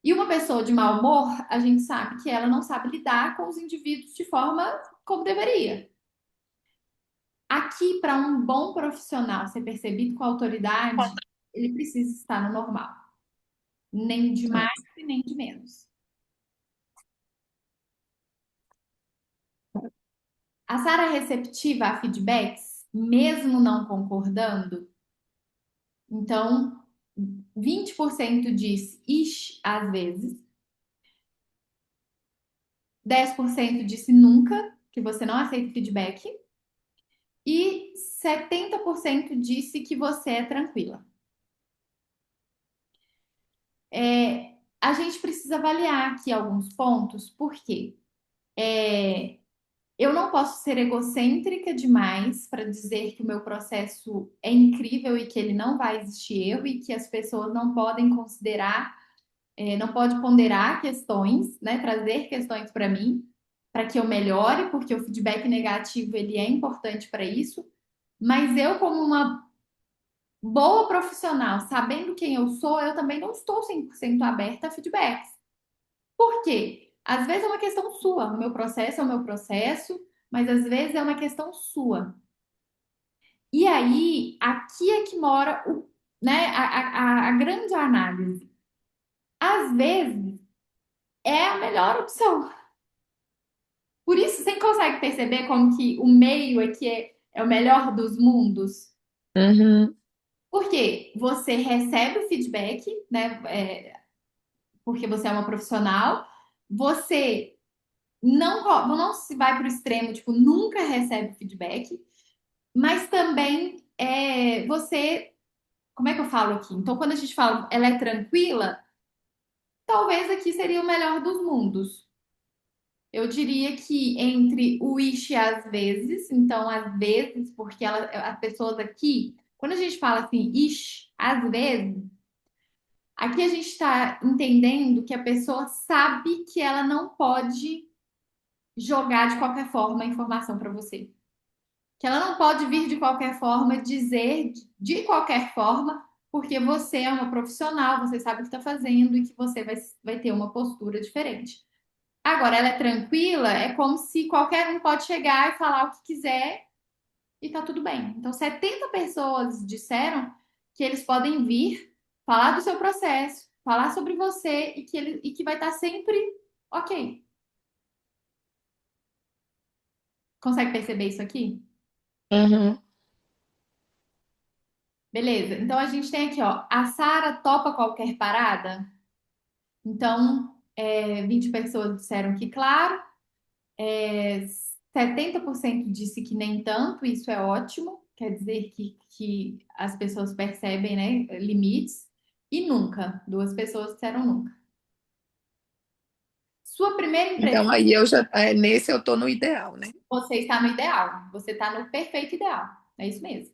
E uma pessoa de mau humor, a gente sabe que ela não sabe lidar com os indivíduos de forma como deveria. Aqui, para um bom profissional ser percebido com autoridade, ele precisa estar no normal, nem de mais e nem de menos. A Sara é receptiva a feedbacks, mesmo não concordando? Então, 20% disse ixi, às vezes, 10% disse nunca, que você não aceita feedback, e 70% disse que você é tranquila. A gente precisa avaliar aqui alguns pontos, porque eu não posso ser egocêntrica demais para dizer que o meu processo é incrível e que ele não vai existir erro e que as pessoas não podem considerar, não pode ponderar questões, né, trazer questões para mim, para que eu melhore, porque o feedback negativo ele é importante para isso. Mas eu, como uma boa profissional, sabendo quem eu sou, eu também não estou 100% aberta a feedbacks. Por quê? Às vezes é uma questão sua. O meu processo é o meu processo, mas às vezes é uma questão sua. E aí, aqui é que mora né, a grande análise. Às vezes é a melhor opção. Por isso, você consegue perceber como que o meio aqui é o melhor dos mundos? Uhum. Porque você recebe o feedback, né? Porque você é uma profissional, você não se vai para o extremo, tipo, nunca recebe feedback, mas também você, como é que eu falo aqui? Então, quando a gente fala ela é tranquila, talvez aqui seria o melhor dos mundos. Eu diria que entre o ish e às vezes, então às vezes, porque as pessoas aqui, quando a gente fala assim, ish, às vezes, aqui a gente está entendendo que a pessoa sabe que ela não pode jogar de qualquer forma a informação para você. Que ela não pode vir de qualquer forma, dizer de qualquer forma, porque você é uma profissional, você sabe o que está fazendo e que você vai ter uma postura diferente. Agora, ela é tranquila, é como se qualquer um pode chegar e falar o que quiser e tá tudo bem. Então, 70 pessoas disseram que eles podem vir, falar do seu processo, falar sobre você e que vai estar sempre ok. Consegue perceber isso aqui? Uhum. Beleza. Então, a gente tem aqui, ó, a Sara topa qualquer parada? Então, 20 pessoas disseram que claro, 70% disse que nem tanto, isso é ótimo, quer dizer que as pessoas percebem, né, limites, e nunca, duas pessoas disseram nunca. Sua primeira Então impressão, aí eu já, nesse eu tô no ideal, né? você está no ideal, você está no perfeito ideal, é isso mesmo.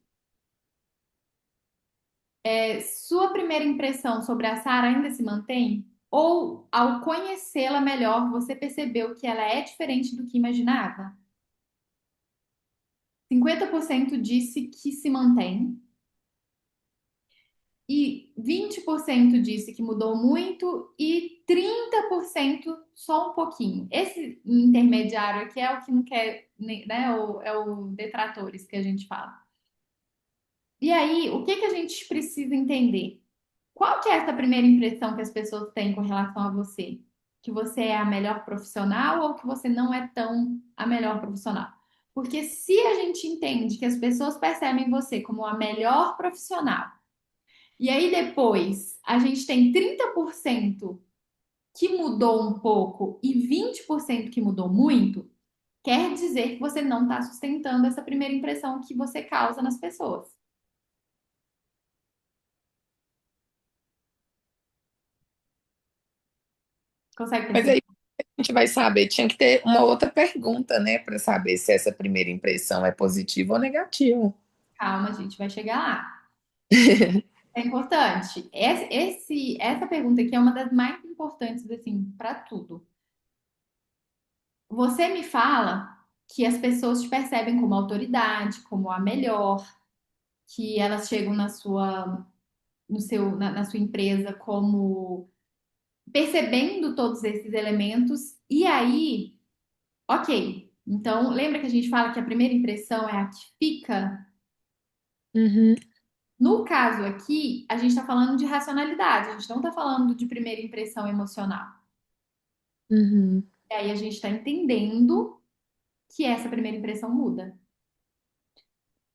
Sua primeira impressão sobre a Sara ainda se mantém? Ou ao conhecê-la melhor, você percebeu que ela é diferente do que imaginava? 50% disse que se mantém e 20% disse que mudou muito e 30% só um pouquinho. Esse intermediário aqui é o que não quer, né? É o detratores que a gente fala. E aí, o que que a gente precisa entender? Qual que é essa primeira impressão que as pessoas têm com relação a você? Que você é a melhor profissional ou que você não é tão a melhor profissional? Porque se a gente entende que as pessoas percebem você como a melhor profissional, e aí depois a gente tem 30% que mudou um pouco e 20% que mudou muito, quer dizer que você não está sustentando essa primeira impressão que você causa nas pessoas. Consegue Mas perceber? aí a gente vai saber, tinha que ter uma outra pergunta, né, para saber se essa primeira impressão é positiva ou negativa. Calma, a gente vai chegar lá. É importante. Essa pergunta aqui é uma das mais importantes, assim, para tudo. Você me fala que as pessoas te percebem como autoridade, como a melhor, que elas chegam na sua, no seu, na sua empresa como percebendo todos esses elementos, e aí, ok. Então, lembra que a gente fala que a primeira impressão é a que fica? Uhum, No caso aqui, a gente está falando de racionalidade, a gente não está falando de primeira impressão emocional. uhum, E aí a gente está entendendo que essa primeira impressão muda.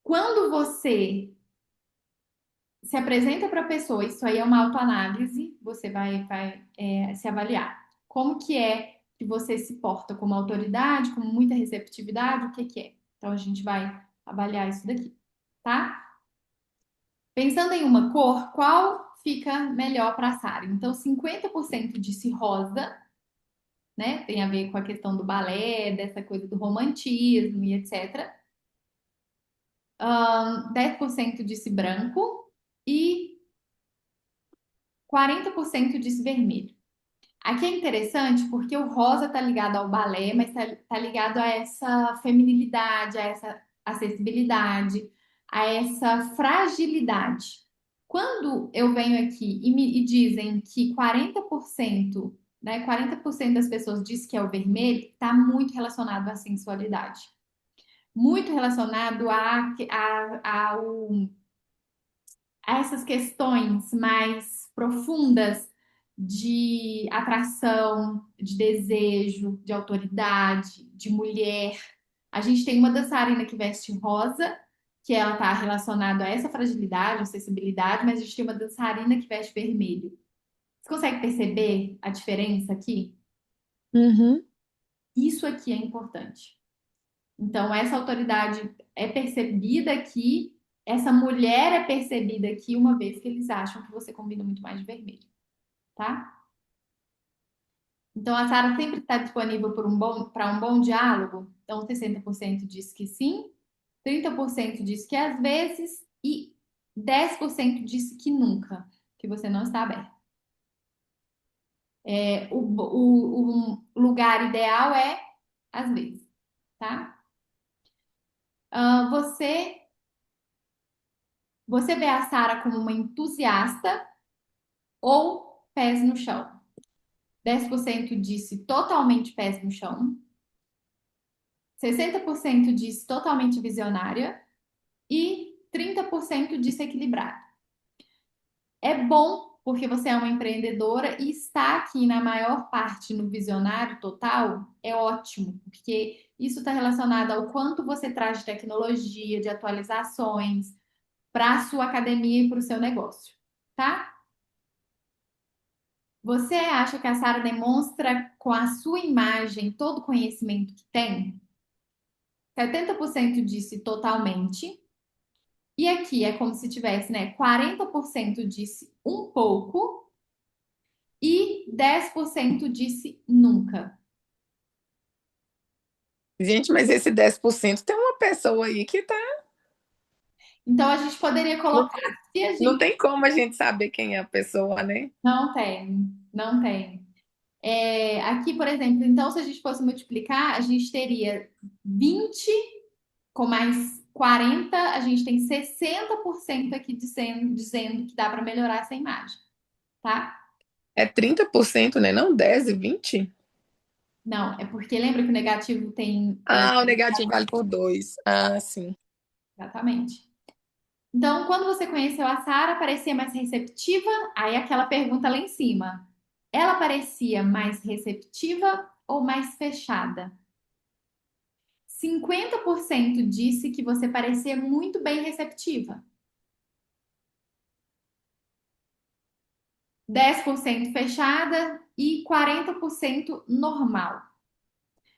Quando você se apresenta para a pessoa, isso aí é uma autoanálise, você vai se avaliar. Como que é que você se porta como autoridade, com muita receptividade, o que que é? Então a gente vai avaliar isso daqui, tá? Pensando em uma cor, qual fica melhor para a Sara? Então 50% disse rosa, né? Tem a ver com a questão do balé, dessa coisa do romantismo e etc. 10% disse branco e 40% disse vermelho. Aqui é interessante porque o rosa está ligado ao balé, mas tá ligado a essa feminilidade, a essa acessibilidade, a essa fragilidade. Quando eu venho aqui e dizem que 40%, né, 40% das pessoas diz que é o vermelho, está muito relacionado à sensualidade. Muito relacionado a essas questões mais profundas de atração, de desejo, de autoridade, de mulher. A gente tem uma dançarina que veste rosa, que ela está relacionada a essa fragilidade, acessibilidade, mas a gente tem uma dançarina que veste vermelho. Você consegue perceber a diferença aqui? uhum. Isso aqui é importante. Então, essa autoridade é percebida aqui, essa mulher é percebida aqui, uma vez que eles acham que você combina muito mais de vermelho, tá? Então, a Sara sempre está disponível para um bom diálogo. Então, 60% diz que sim, 30% diz que às vezes e 10% diz que nunca, que você não está aberto. O lugar ideal é às vezes, tá? Você Você vê a Sara como uma entusiasta ou pés no chão? 10% disse totalmente pés no chão, 60% disse totalmente visionária e 30% disse equilibrada. É bom porque você é uma empreendedora e está aqui na maior parte no visionário total, é ótimo, porque isso está relacionado ao quanto você traz de tecnologia, de atualizações para a sua academia e para o seu negócio, tá? Você acha que a Sara demonstra com a sua imagem todo o conhecimento que tem? 70% disse totalmente. E aqui é como se tivesse, né? 40% disse um pouco e 10% disse nunca. Gente, mas esse 10% tem uma pessoa aí que tá. Então a gente poderia Não, colocar, se a não gente tem como a gente saber quem é a pessoa, né? não tem, não tem. Aqui, por exemplo, então se a gente fosse multiplicar, a gente teria 20 com mais 40, a gente tem 60% aqui dizendo que dá para melhorar essa imagem, tá? É 30%, né? Não 10 e 20. Não, é porque lembra que o negativo tem. Ah, o negativo vale por 2. Ah, sim. Exatamente. Então, quando você conheceu a Sara, parecia mais receptiva? Aí aquela pergunta lá em cima. Ela parecia mais receptiva ou mais fechada? 50% disse que você parecia muito bem receptiva. 10% fechada e 40% normal.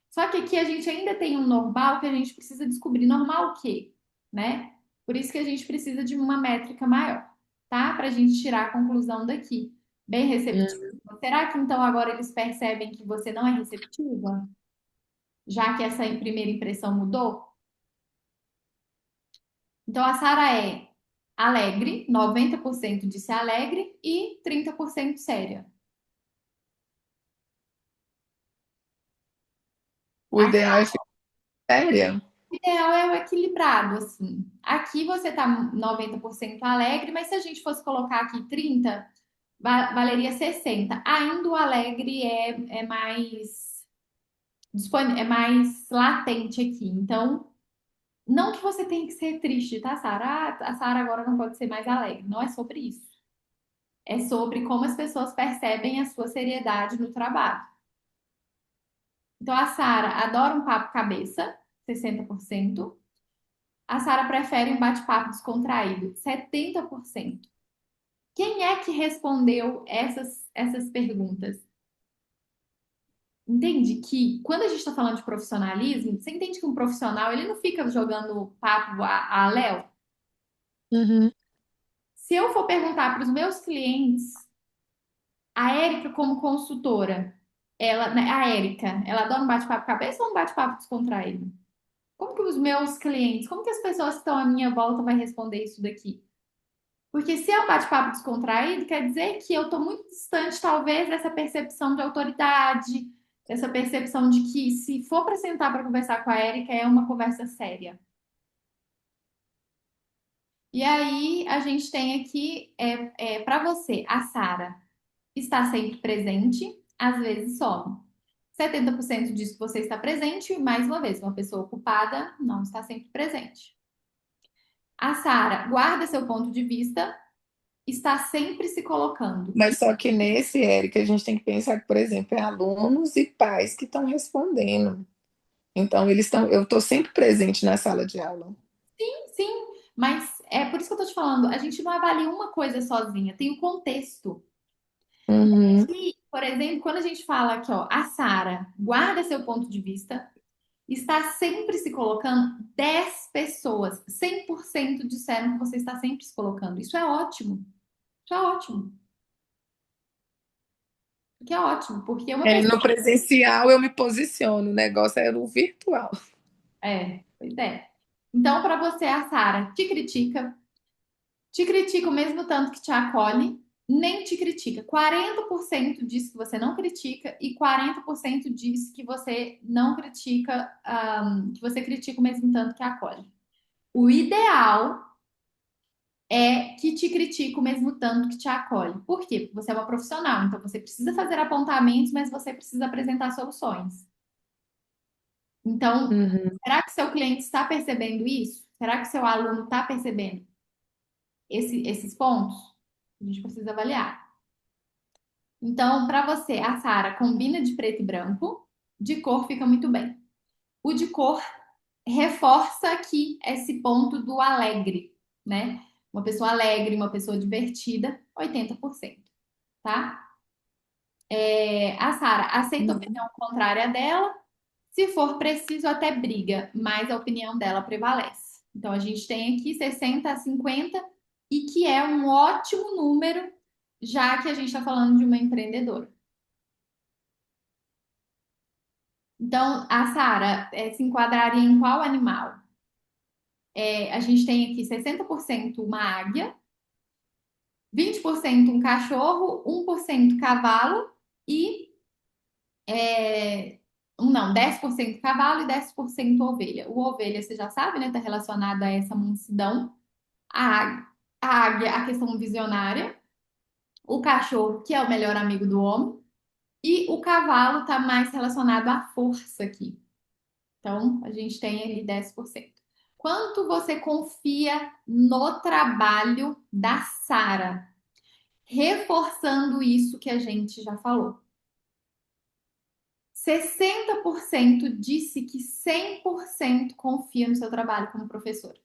Só que aqui a gente ainda tem um normal que a gente precisa descobrir. Normal o quê? Né? Por isso que a gente precisa de uma métrica maior, tá? Para a gente tirar a conclusão daqui. Bem receptiva. Hum. Será que então agora eles percebem que você não é receptiva? Já que essa primeira impressão mudou? Então a Sara é alegre, 90% disse alegre e 30% séria. O ideal é, Sério? O ideal é o equilibrado, assim. Aqui você tá 90% alegre, mas se a gente fosse colocar aqui 30, valeria 60. Ainda o alegre é mais é mais latente aqui. Então, não que você tenha que ser triste, tá, Sara? Ah, a Sara agora não pode ser mais alegre. Não é sobre isso. É sobre como as pessoas percebem a sua seriedade no trabalho. Então, a Sara adora um papo cabeça, 60%. A Sara prefere um bate-papo descontraído, 70%. Quem é que respondeu essas perguntas? Entende que quando a gente está falando de profissionalismo, você entende que um profissional ele não fica jogando papo a Léo? Uhum. Se eu for perguntar para os meus clientes, a Érica como consultora, ela, né, a Érica, ela adora um bate-papo cabeça ou um bate-papo descontraído? Como que os meus clientes, como que as pessoas que estão à minha volta vai responder isso daqui? Porque se é um bate-papo descontraído, quer dizer que eu estou muito distante, talvez, dessa percepção de autoridade, dessa percepção de que se for para sentar para conversar com a Érica, é uma conversa séria. E aí a gente tem aqui para você, a Sara está sempre presente, às vezes some. 70% diz que você está presente, e mais uma vez, uma pessoa ocupada não está sempre presente. A Sara guarda seu ponto de vista, está sempre se colocando. Mas só que nesse, Érica, a gente tem que pensar que, por exemplo, é alunos e pais que estão respondendo. Então, eles estão, eu estou sempre presente na sala de aula. Sim, mas é por isso que eu tô te falando, a gente não avalia uma coisa sozinha, tem o contexto. Uhum, E, por exemplo, quando a gente fala aqui, ó, a Sara guarda seu ponto de vista, está sempre se colocando, 10 pessoas, 100% disseram que você está sempre se colocando. Isso é ótimo. Isso é ótimo. Que é ótimo, porque uma é, pessoa. no presencial eu me posiciono, o negócio é no virtual. Pois é. Então, para você, a Sara te critica o mesmo tanto que te acolhe, nem te critica. 40% diz que você não critica e 40% diz que você não critica, que você critica o mesmo tanto que acolhe. O ideal é que te critica o mesmo tanto que te acolhe. Por quê? Porque você é uma profissional, então você precisa fazer apontamentos, mas você precisa apresentar soluções. Então, Uhum. será que seu cliente está percebendo isso? Será que seu aluno está percebendo esses pontos? A gente precisa avaliar. Então, para você, a Sara combina de preto e branco, de cor fica muito bem. O de cor reforça aqui esse ponto do alegre, né? Uma pessoa alegre, uma pessoa divertida, 80%, tá? A Sara aceita a opinião contrária dela, se for preciso, até briga, mas a opinião dela prevalece. Então, a gente tem aqui 60 a 50, e que é um ótimo número, já que a gente está falando de uma empreendedora. Então, a Sara se enquadraria em qual animal? A gente tem aqui 60% uma águia, 20% um cachorro, 1% cavalo e não, 10% cavalo e 10% ovelha. O ovelha, você já sabe, né? Está relacionado a essa mansidão. A águia, a águia, a questão visionária. O cachorro, que é o melhor amigo do homem. E o cavalo está mais relacionado à força aqui. Então, a gente tem ali 10%. Quanto você confia no trabalho da Sara? Reforçando isso que a gente já falou. 60% disse que 100% confia no seu trabalho como professor.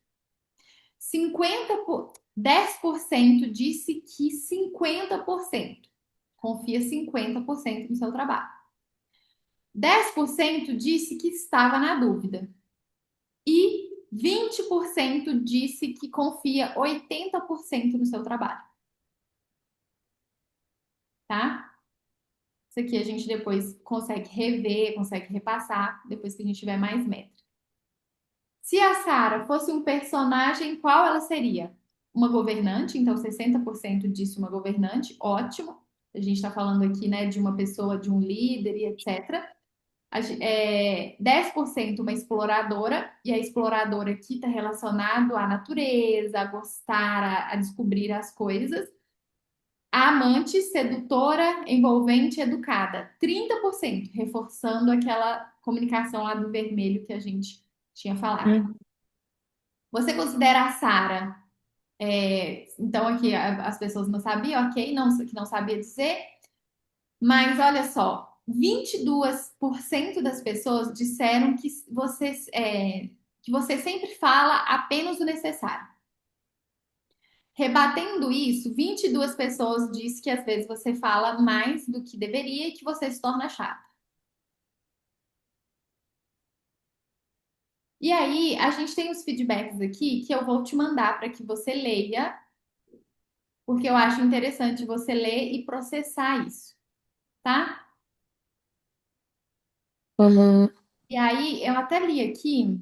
10% disse que 50% confia 50% no seu trabalho. 10% disse que estava na dúvida. E 20% disse que confia 80% no seu trabalho. Tá? Isso aqui a gente depois consegue rever, consegue repassar, depois que a gente tiver mais métrica. Se a Sara fosse um personagem, qual ela seria? Uma governante, então 60% disse uma governante, ótimo. A gente está falando aqui, né, de uma pessoa, de um líder e etc. 10% uma exploradora, e a exploradora aqui está relacionado à natureza, a gostar, a descobrir as coisas. A amante, sedutora, envolvente, educada. 30%, reforçando aquela comunicação lá do vermelho que a gente tinha falado. Hum. Você considera a Sara? Então, aqui as pessoas não sabiam, ok, não, que não sabia dizer, mas olha só, 22% das pessoas disseram que você sempre fala apenas o necessário. Rebatendo isso, 22 pessoas dizem que às vezes você fala mais do que deveria e que você se torna chata. E aí, a gente tem os feedbacks aqui que eu vou te mandar para que você leia, porque eu acho interessante você ler e processar isso, tá? Uhum. E aí, eu até li aqui,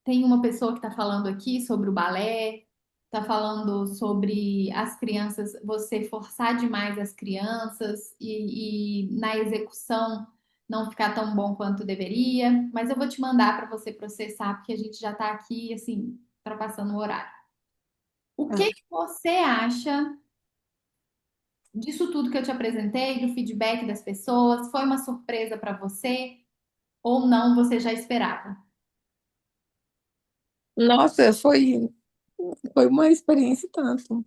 tem uma pessoa que está falando aqui sobre o balé, está falando sobre as crianças, você forçar demais as crianças e na execução não ficar tão bom quanto deveria. Mas eu vou te mandar para você processar, porque a gente já está aqui, assim, ultrapassando o horário. O que É. que você acha disso tudo que eu te apresentei, do feedback das pessoas? Foi uma surpresa para você ou não, você já esperava? Nossa, foi uma experiência e tanto.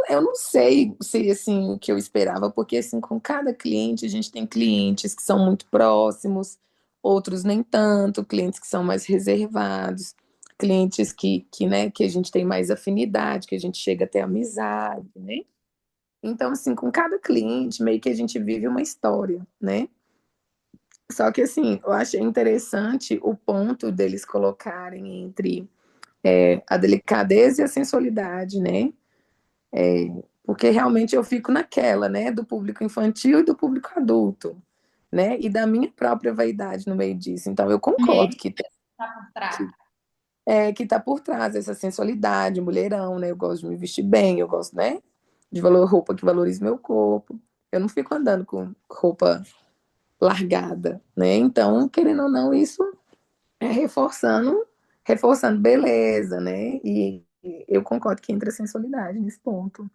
Eu não sei se assim o que eu esperava, porque assim, com cada cliente, a gente tem clientes que são muito próximos, outros nem tanto, clientes que são mais reservados, clientes né, que a gente tem mais afinidade, que a gente chega a ter amizade, né? Então, assim, com cada cliente, meio que a gente vive uma história, né? Só que, assim, eu achei interessante o ponto deles colocarem entre a delicadeza e a sensualidade, né? Porque realmente eu fico naquela, né? Do público infantil e do público adulto, né? E da minha própria vaidade no meio disso. Então, eu concordo Tá por trás. que tá por trás essa sensualidade, mulherão, né? Eu gosto de me vestir bem, eu gosto, né? De roupa que valorize meu corpo. Eu não fico andando com roupa largada, né? Então, querendo ou não, isso é reforçando beleza, né? E eu concordo que entra a sensualidade nesse ponto.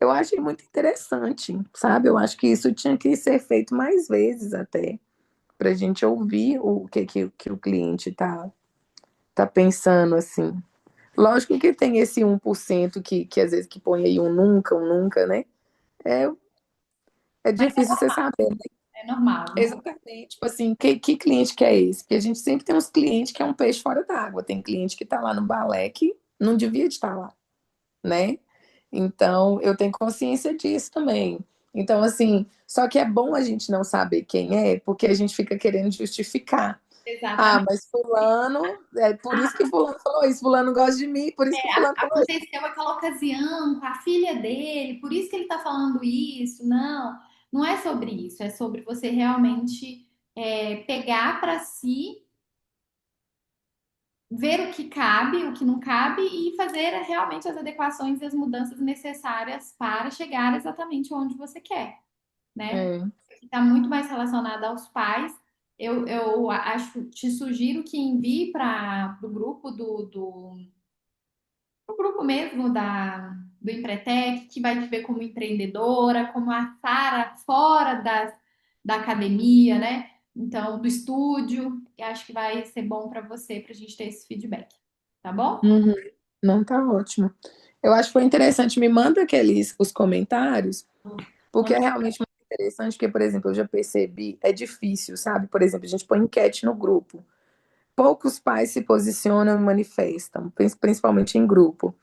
Eu achei muito interessante, sabe? Eu acho que isso tinha que ser feito mais vezes até, para a gente ouvir que o cliente tá pensando assim. Lógico que tem esse 1% que às vezes que põe aí um nunca, né? É, é Mas difícil você saber. é normal, né? Exatamente. Tipo assim, que cliente que é esse? Porque a gente sempre tem uns clientes que é um peixe fora d'água. Tem cliente que tá lá no balé que não devia estar lá, né? Então, eu tenho consciência disso também. Então, assim, só que é bom a gente não saber quem é, porque a gente fica querendo justificar. Ah, Exatamente. mas fulano, é por isso que fulano falou isso, fulano gosta de mim, por isso que fulano falou isso. Aconteceu aquela ocasião com a filha dele, por isso que ele está falando isso. Não, não é sobre isso, é sobre você realmente pegar para si, ver o que cabe, o que não cabe e fazer realmente as adequações e as mudanças necessárias para chegar exatamente onde você quer, né? É. Está muito mais relacionada aos pais. Eu acho, te sugiro que envie para o grupo o grupo mesmo do Empretec, que vai te ver como empreendedora, como a Sara fora da academia, né? Então, do estúdio. Eu acho que vai ser bom para você, para a gente ter esse feedback. Tá bom? Uhum. Não, tá ótimo. Eu acho que foi interessante. Me manda os comentários, porque é realmente muito interessante, porque, por exemplo, eu já percebi, é difícil, sabe? Por exemplo, a gente põe enquete no grupo. Poucos pais se posicionam e manifestam, principalmente em grupo.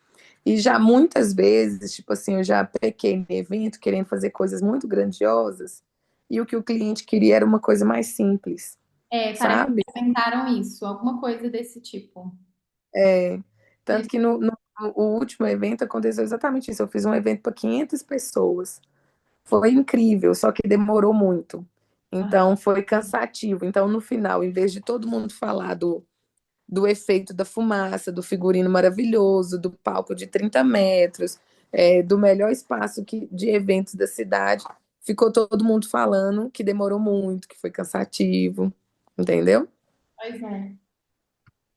E já muitas vezes, tipo assim, eu já pequei em evento querendo fazer coisas muito grandiosas, e o que o cliente queria era uma coisa mais simples, Parece sabe? que comentaram isso, alguma coisa desse tipo. É, tanto que no último evento aconteceu exatamente isso. Eu fiz um evento para 500 pessoas. Foi incrível, só que demorou muito. Então foi cansativo. Então no final, em vez de todo mundo falar do efeito da fumaça, do figurino maravilhoso, do palco de 30 metros, do melhor espaço de eventos da cidade, ficou todo mundo falando que demorou muito, que foi cansativo, entendeu? Pois é.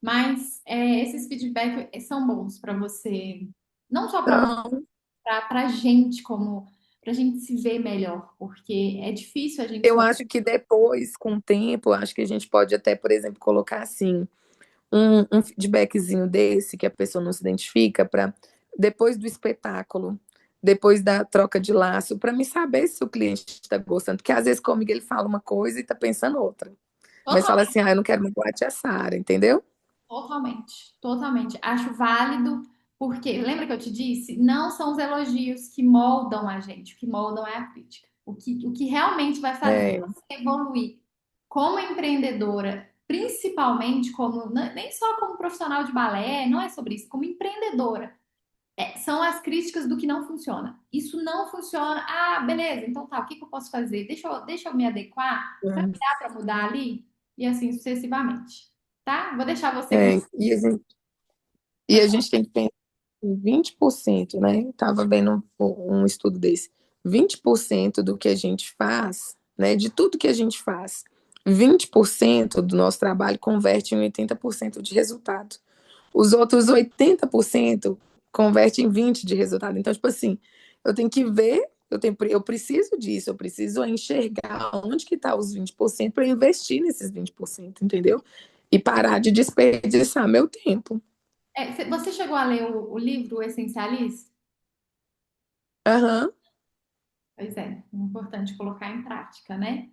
Mas esses feedbacks são bons para você, não só para você, Então, para a gente, como para a gente se ver melhor, porque é difícil a gente eu só. acho que depois, com o tempo, acho que a gente pode até, por exemplo, colocar assim, um feedbackzinho desse que a pessoa não se identifica para depois do espetáculo, depois da troca de laço, para me saber se o cliente está gostando. Porque às vezes comigo ele fala uma coisa e está pensando outra. Mas fala assim, ah, eu não quero magoar a tia Sara, entendeu? Totalmente, totalmente. Acho válido, porque lembra que eu te disse? Não são os elogios que moldam a gente, o que moldam é a crítica. O que realmente vai fazer É, você evoluir como empreendedora, principalmente como, nem só como profissional de balé, não é sobre isso, como empreendedora. São as críticas do que não funciona. Isso não funciona. Ah, beleza, então tá, o que que eu posso fazer? Deixa eu me adequar. Será que dá para mudar ali? E assim sucessivamente. Tá? Vou deixar você com. e a Pode gente tem que pensar em 20%, né? Estava vendo um estudo desse. 20% do que a gente faz, né? De tudo que a gente faz, 20% do nosso trabalho converte em 80% de resultado. Os outros 80% converte em 20% de resultado. Então, tipo assim, eu tenho que ver, eu preciso disso, eu preciso enxergar onde que está os 20% para investir nesses 20%, entendeu? E parar de desperdiçar meu tempo. Você chegou a ler o livro O Essencialista? Aham, Pois é importante colocar em prática, né?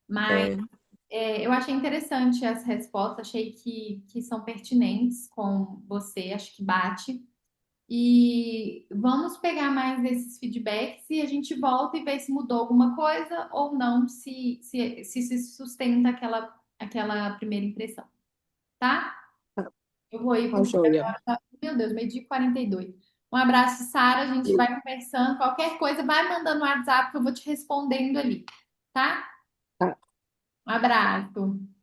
Mas é. eu achei interessante as respostas, achei que são pertinentes com você, acho que bate. E vamos pegar mais esses feedbacks e a gente volta e vê se mudou alguma coisa ou não, se sustenta aquela primeira impressão, tá? Tá, Eu vou ir tá porque joia. agora tá, meu Deus, 12h42. Um abraço, Sara. A gente vai conversando. Qualquer coisa, vai mandando no WhatsApp que eu vou te respondendo ali, tá? Tá. Um abraço.